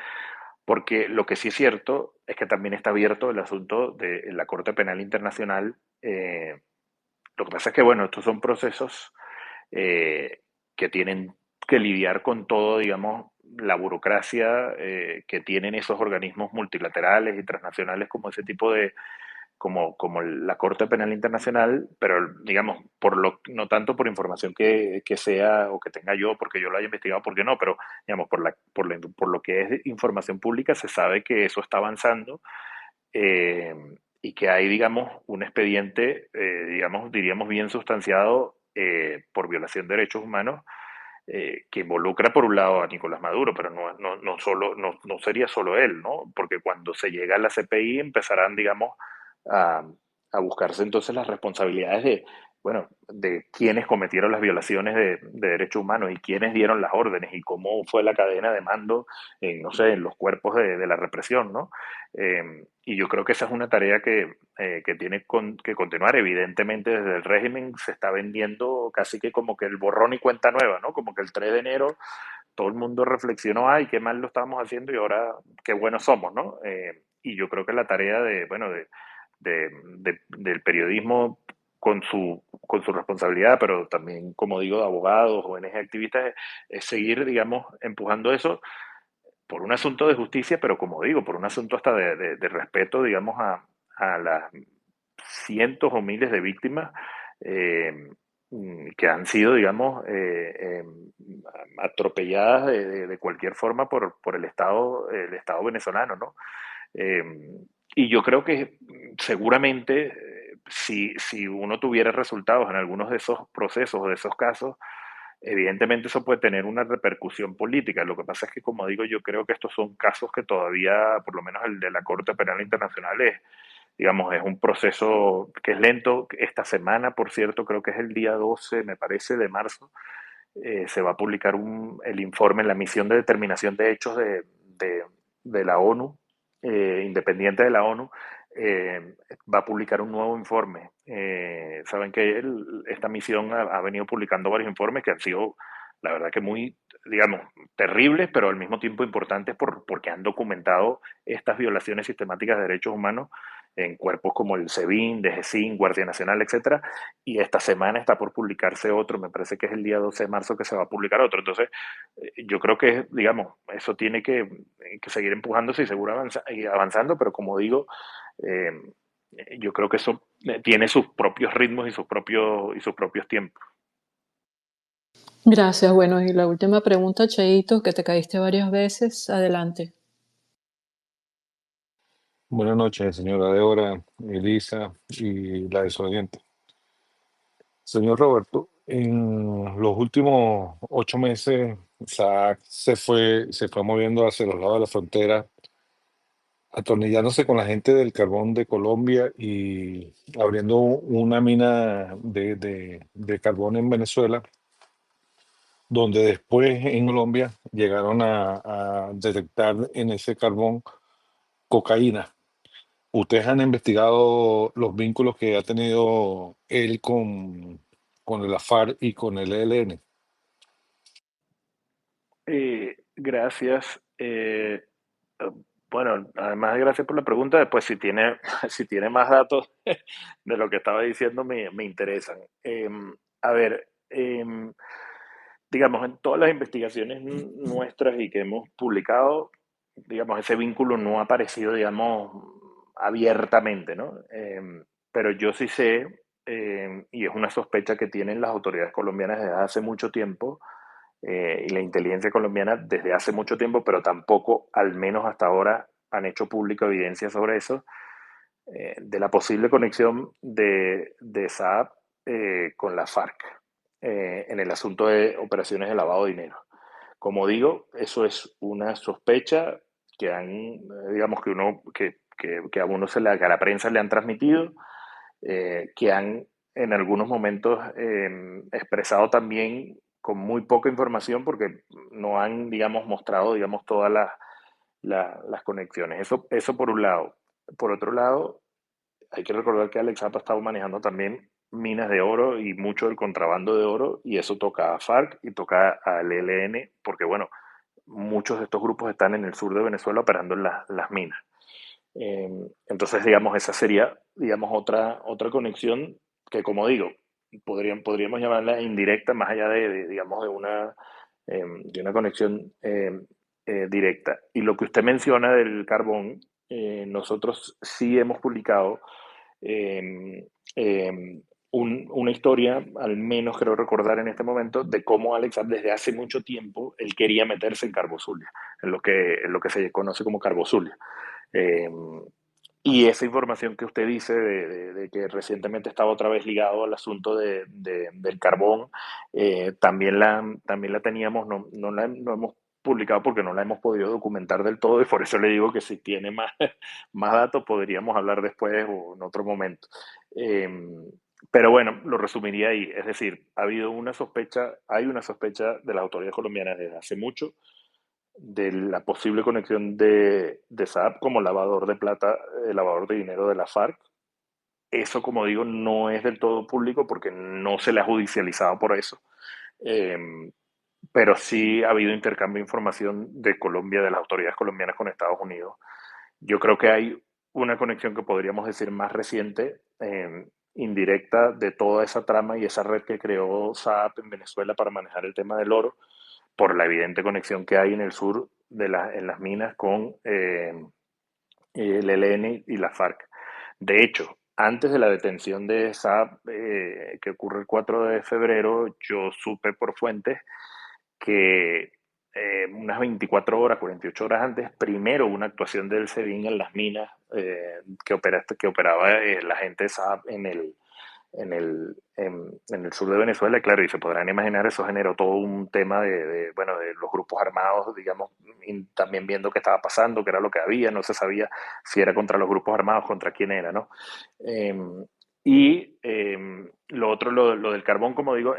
Porque lo que sí es cierto es que también está abierto el asunto de la Corte Penal Internacional. Lo que pasa es que, bueno, estos son procesos que tienen que lidiar con todo, digamos, la burocracia que tienen esos organismos multilaterales y transnacionales como ese tipo de, como la Corte Penal Internacional, pero digamos, no tanto por información que sea o que tenga yo, porque yo lo haya investigado, porque no, pero digamos, por lo que es información pública, se sabe que eso está avanzando eh, y que hay, digamos, un expediente, digamos, diríamos bien sustanciado por violación de derechos humanos que involucra por un lado a Nicolás Maduro, pero no sería solo él, ¿no? Porque cuando se llega a la CPI empezarán, digamos, a, a buscarse entonces las responsabilidades bueno, de quiénes cometieron las violaciones de derechos humanos y quiénes dieron las órdenes y cómo fue la cadena de mando no sé, en los cuerpos de la represión, ¿no? Y yo creo que esa es una tarea que tiene que continuar. Evidentemente, desde el régimen se está vendiendo casi que como que el borrón y cuenta nueva, ¿no? Como que el 3 de enero todo el mundo reflexionó, ay, qué mal lo estábamos haciendo y ahora qué buenos somos, ¿no? Y yo creo que la tarea bueno, del periodismo con su responsabilidad, pero también, como digo, de abogados, ONG activistas, es seguir, digamos, empujando eso por un asunto de justicia, pero como digo, por un asunto hasta de respeto, digamos, a las cientos o miles de víctimas eh, que han sido, digamos, atropelladas de cualquier forma por el Estado venezolano, ¿no? Eh, y yo creo que seguramente si uno tuviera resultados en algunos de esos procesos o de esos casos, evidentemente eso puede tener una repercusión política. Lo que pasa es que, como digo, yo creo que estos son casos que todavía, por lo menos el de la Corte Penal Internacional, es, digamos, es un proceso que es lento. Esta semana, por cierto, creo que es el día 12, me parece, de marzo, se va a publicar el informe, la misión de determinación de hechos de la ONU, independiente de la ONU, va a publicar un nuevo informe. Saben que esta misión ha venido publicando varios informes que han sido, la verdad que muy, digamos, terribles, pero al mismo tiempo importantes porque han documentado estas violaciones sistemáticas de derechos humanos en cuerpos como el SEBIN, DGCIN, Guardia Nacional, etcétera, y esta semana está por publicarse otro, me parece que es el día 12 de marzo que se va a publicar otro. Entonces, yo creo que, digamos, eso tiene que seguir empujándose y seguro avanzando, pero como digo, eh, yo creo que eso tiene sus propios ritmos y sus propios tiempos. Gracias. Bueno, y la última pregunta, Cheito, que te caíste varias veces. Adelante. Buenas noches, señora Débora, Elisa y la desobediente. Señor Roberto, en los últimos 8 meses, SAC se fue moviendo hacia los lados de la frontera, atornillándose con la gente del carbón de Colombia y abriendo una mina de carbón en Venezuela, donde después en Colombia llegaron a detectar en ese carbón cocaína. ¿Ustedes han investigado los vínculos que ha tenido él con la FARC y con el ELN? Gracias. Bueno, además, gracias por la pregunta. Después, si tiene, si tiene más datos de lo que estaba diciendo, me interesan. A ver, digamos, en todas las investigaciones nuestras y que hemos publicado, digamos, ese vínculo no ha aparecido, digamos, abiertamente, ¿no? Pero yo sí sé, y es una sospecha que tienen las autoridades colombianas desde hace mucho tiempo, y la inteligencia colombiana desde hace mucho tiempo, pero tampoco, al menos hasta ahora, han hecho pública evidencia sobre eso, de la posible conexión de Saab con la FARC en el asunto de operaciones de lavado de dinero. Como digo, eso es una sospecha que han, digamos que uno, que a uno que a la prensa le han transmitido, que han en algunos momentos expresado también con muy poca información porque no han, digamos, mostrado, digamos, todas las conexiones. Eso por un lado. Por otro lado, hay que recordar que Alex Zapa ha estado manejando también minas de oro y mucho del contrabando de oro, y eso toca a FARC y toca al ELN, porque bueno, muchos de estos grupos están en el sur de Venezuela operando en las minas. Entonces, digamos, esa sería, digamos, otra conexión que, como digo, podríamos llamarla indirecta, más allá digamos, de una conexión directa. Y lo que usted menciona del carbón, nosotros sí hemos publicado eh, eh, una historia, al menos creo recordar en este momento, de cómo Alex Saab desde hace mucho tiempo él quería meterse en Carbozulia, en lo que se conoce como Carbozulia. Eh, y esa información que usted dice de que recientemente estaba otra vez ligado al asunto del carbón, también la teníamos, no hemos publicado porque no la hemos podido documentar del todo, y por eso le digo que si tiene más, más datos podríamos hablar después o en otro momento. Eh, pero bueno, lo resumiría ahí. Es decir, hay una sospecha de las autoridades colombianas desde hace mucho de la posible conexión de Saab como lavador de plata, lavador de dinero de la FARC. Eso, como digo, no es del todo público porque no se le ha judicializado por eso. Eh, pero sí ha habido intercambio de información de Colombia, de las autoridades colombianas con Estados Unidos. Yo creo que hay una conexión que podríamos decir más reciente, indirecta, de toda esa trama y esa red que creó Saab en Venezuela para manejar el tema del oro, por la evidente conexión que hay en el sur en las minas con el ELN y la FARC. De hecho, antes de la detención de Saab, que ocurre el 4 de febrero, yo supe por fuentes que unas 24 horas, 48 horas antes, primero una actuación del SEBIN en las minas que operaba la gente de Saab en el sur de Venezuela, y claro, y se podrán imaginar, eso generó todo un tema bueno, de los grupos armados, digamos, también viendo qué estaba pasando, qué era lo que había, no se sabía si era contra los grupos armados, contra quién era, ¿no? Eh, lo otro, lo del carbón, como digo,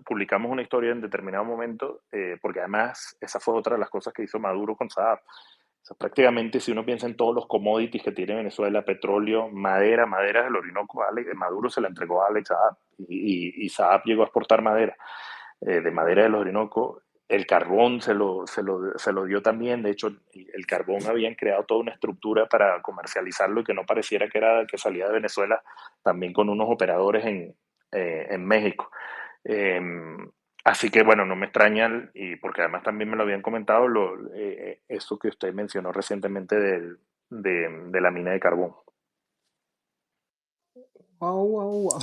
publicamos una historia en determinado momento, porque además esa fue otra de las cosas que hizo Maduro con Saab. O sea, prácticamente, si uno piensa en todos los commodities que tiene Venezuela, petróleo, madera del Orinoco, Maduro se la entregó a Alex Saab, y Saab llegó a exportar madera, de madera del Orinoco. El carbón se lo dio también. De hecho, el carbón habían creado toda una estructura para comercializarlo y que no pareciera que era que salía de Venezuela, también con unos operadores en México. Eh, Así que bueno, no me extraña, y porque además también me lo habían comentado, eso que usted mencionó recientemente de la mina de carbón. Wow, wow, wow.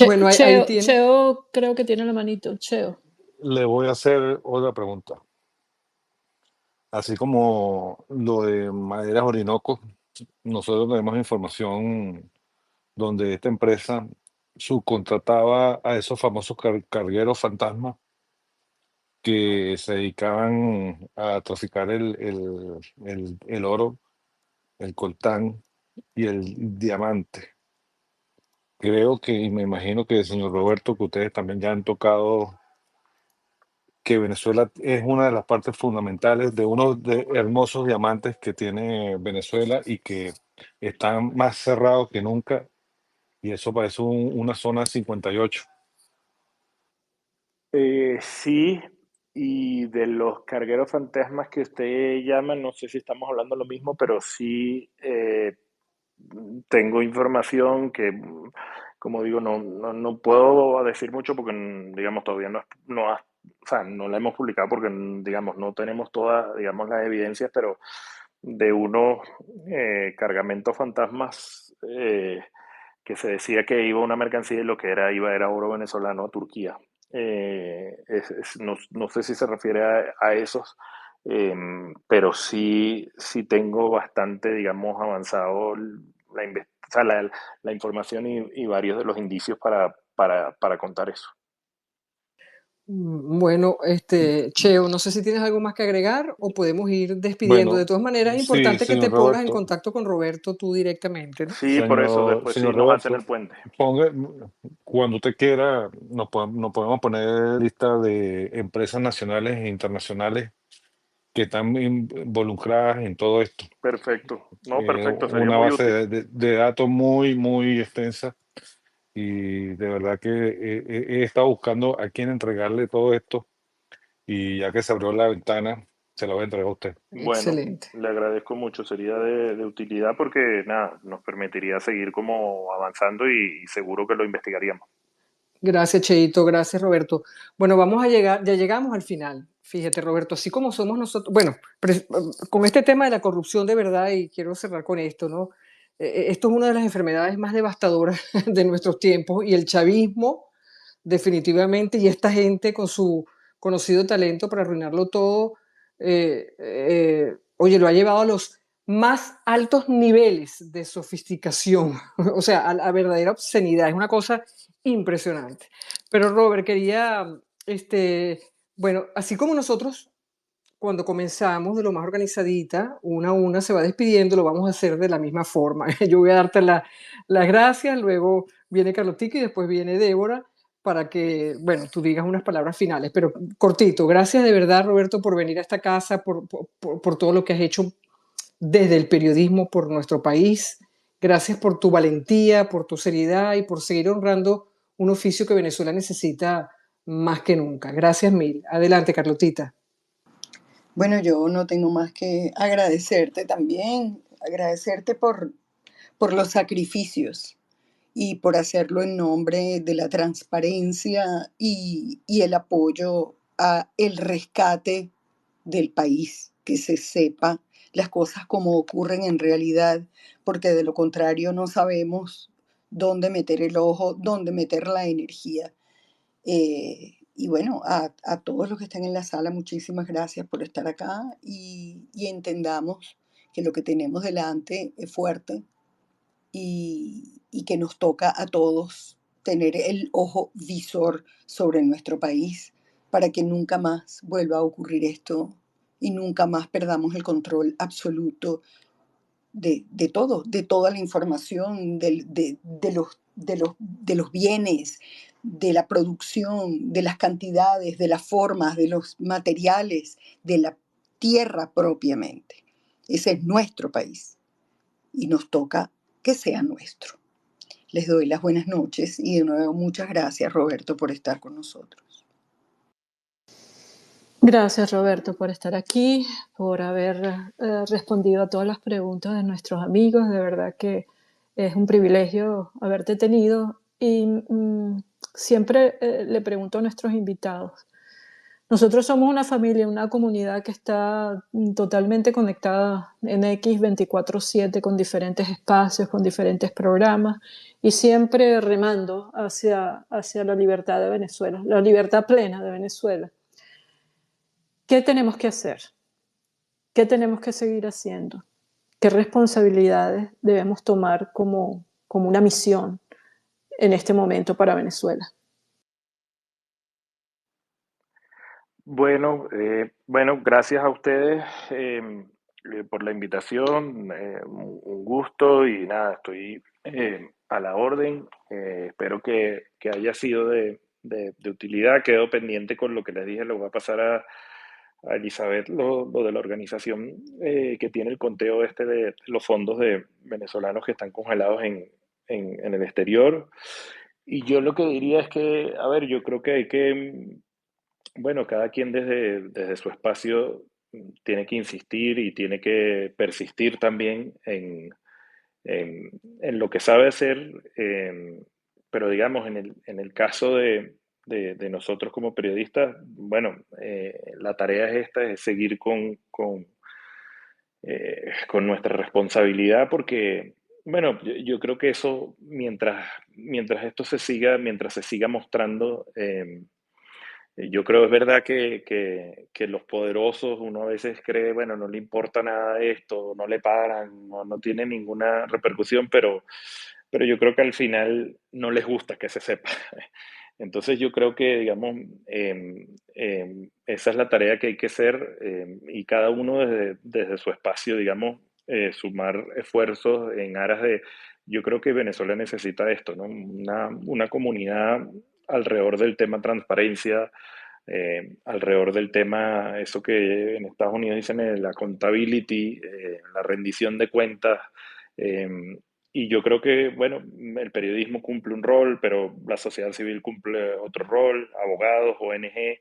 Bueno, ahí Cheo, tiene. Cheo creo que tiene la manito. Cheo. Le voy a hacer otra pregunta. Así como lo de Maderas Orinoco, nosotros tenemos información donde esta empresa subcontrataba a esos famosos cargueros fantasma que se dedicaban a traficar el oro, el coltán y el diamante. Creo que, y me imagino que, señor Roberto, que ustedes también ya han tocado que Venezuela es una de las partes fundamentales de unos de hermosos diamantes que tiene Venezuela y que están más cerrados que nunca, y eso parece una zona 58. Sí, y de los cargueros fantasmas que usted llama, no sé si estamos hablando lo mismo, pero sí, tengo información que, como digo, no puedo decir mucho porque, digamos, todavía o sea, no la hemos publicado porque, digamos, no tenemos todas, digamos, las evidencias, pero de unos cargamentos fantasmas, que se decía que iba una mercancía y lo que era oro venezolano a Turquía. No sé si se refiere a esos, pero sí tengo bastante, digamos, avanzado o sea, la información y varios de los indicios para contar eso. Bueno, Cheo, no sé si tienes algo más que agregar o podemos ir despidiendo. De Bueno, todas maneras, es sí, importante que te señor pongas en Roberto, contacto con Roberto tú directamente, ¿no? Sí, por eso, después sí señor nos hacen el Roberto, puente. ponga, cuando usted quiera, nos podemos poner lista de empresas nacionales e internacionales que están involucradas en todo esto. Perfecto. No, perfecto, sería Una muy base útil. de datos muy, muy extensa, y de verdad que he estado buscando a quién entregarle todo esto, y ya que se abrió la ventana, se lo voy a entregar a usted. Bueno, Excelente. le agradezco mucho, sería de utilidad porque nada, nos permitiría seguir como avanzando y seguro que lo investigaríamos. Gracias, Cheito. Gracias, Roberto. Bueno, vamos a llegar, ya llegamos al final. Fíjate, Roberto, así como somos nosotros, bueno, con este tema de la corrupción de verdad, y quiero cerrar con esto, ¿no? Esto es una de las enfermedades más devastadoras de nuestros tiempos y el chavismo, definitivamente, y esta gente con su conocido talento para arruinarlo todo, oye, lo ha llevado a los más altos niveles de sofisticación, o sea, a la verdadera obscenidad. Es una cosa impresionante. Pero Robert, quería, bueno, así como nosotros cuando comenzamos de lo más organizadita, una a una se va despidiendo, lo vamos a hacer de la misma forma. Yo voy a darte las gracias, luego viene Carlotica y después viene Débora para que, bueno, tú digas unas palabras finales, pero cortito. Gracias de verdad, Roberto, por venir a esta casa, por todo lo que has hecho desde el periodismo por nuestro país. Gracias por tu valentía, por tu seriedad y por seguir honrando un oficio que Venezuela necesita más que nunca. Gracias mil. Adelante, Carlotita. Bueno, yo no tengo más que agradecerte también, agradecerte por los sacrificios y por hacerlo en nombre de la transparencia y el apoyo a el rescate del país, que se sepa las cosas como ocurren en realidad, porque de lo contrario no sabemos dónde meter el ojo, dónde meter la energía. Y bueno, a todos los que están en la sala, muchísimas gracias por estar acá y entendamos que lo que tenemos delante es fuerte y que nos toca a todos tener el ojo visor sobre nuestro país para que nunca más vuelva a ocurrir esto y nunca más perdamos el control absoluto de todo, de toda la información, de los bienes, de la producción, de las cantidades, de las formas, de los materiales, de la tierra propiamente. Ese es nuestro país y nos toca que sea nuestro. Les doy las buenas noches y de nuevo muchas gracias, Roberto, por estar con nosotros. Gracias, Roberto, por estar aquí, por haber respondido a todas las preguntas de nuestros amigos. De verdad que es un privilegio haberte tenido y siempre le pregunto a nuestros invitados. Nosotros somos una familia, una comunidad que está totalmente conectada en X 24/7 con diferentes espacios, con diferentes programas y siempre remando hacia la libertad de Venezuela, la libertad plena de Venezuela. ¿Qué tenemos que hacer? ¿Qué tenemos que seguir haciendo? ¿Qué responsabilidades debemos tomar como una misión en este momento para Venezuela? Bueno, gracias a ustedes por la invitación, un gusto y nada, estoy a la orden. Espero que haya sido de utilidad. Quedo pendiente con lo que les dije, lo voy a pasar a Elizabeth, lo de la organización que tiene el conteo este de los fondos de venezolanos que están congelados en el exterior. Y yo lo que diría es que, a ver, yo creo que hay que bueno, cada quien desde su espacio tiene que insistir y tiene que persistir también en lo que sabe hacer, pero digamos, en el caso de nosotros como periodistas, bueno, la tarea es esta, es seguir con nuestra responsabilidad porque, bueno, yo creo que eso, mientras esto mientras se siga mostrando, yo creo es verdad que los poderosos, uno a veces cree, bueno, no le importa nada de esto, no le paran, no tiene ninguna repercusión, pero yo creo que al final no les gusta que se sepa. Entonces yo creo que, digamos, esa es la tarea que hay que hacer y cada uno desde su espacio, digamos, sumar esfuerzos en aras de, yo creo que Venezuela necesita esto, ¿no? Una comunidad alrededor del tema transparencia, alrededor del tema, eso que en Estados Unidos dicen la accountability, la rendición de cuentas. eh, y yo creo que, bueno, el periodismo cumple un rol, pero la sociedad civil cumple otro rol, abogados, ONG,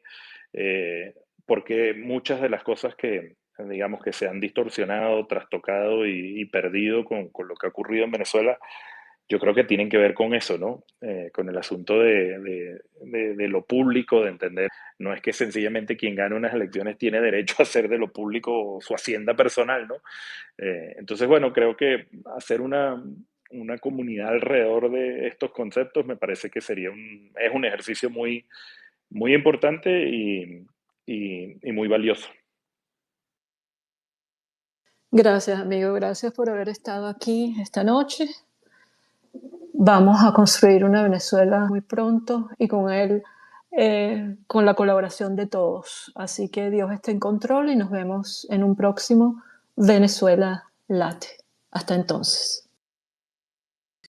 eh, porque muchas de las cosas que, digamos, que se han distorsionado, trastocado y perdido con lo que ha ocurrido en Venezuela, yo creo que tienen que ver con eso, ¿no? Con el asunto de lo público, de entender, no es que sencillamente quien gana unas elecciones tiene derecho a hacer de lo público su hacienda personal, ¿no? Entonces, bueno, creo que hacer una comunidad alrededor de estos conceptos me parece que es un ejercicio muy, muy importante y muy valioso. Gracias, amigo. Gracias por haber estado aquí esta noche. Vamos a construir una Venezuela muy pronto y con él, con la colaboración de todos. Así que Dios esté en control y nos vemos en un próximo Venezuela Late. Hasta entonces.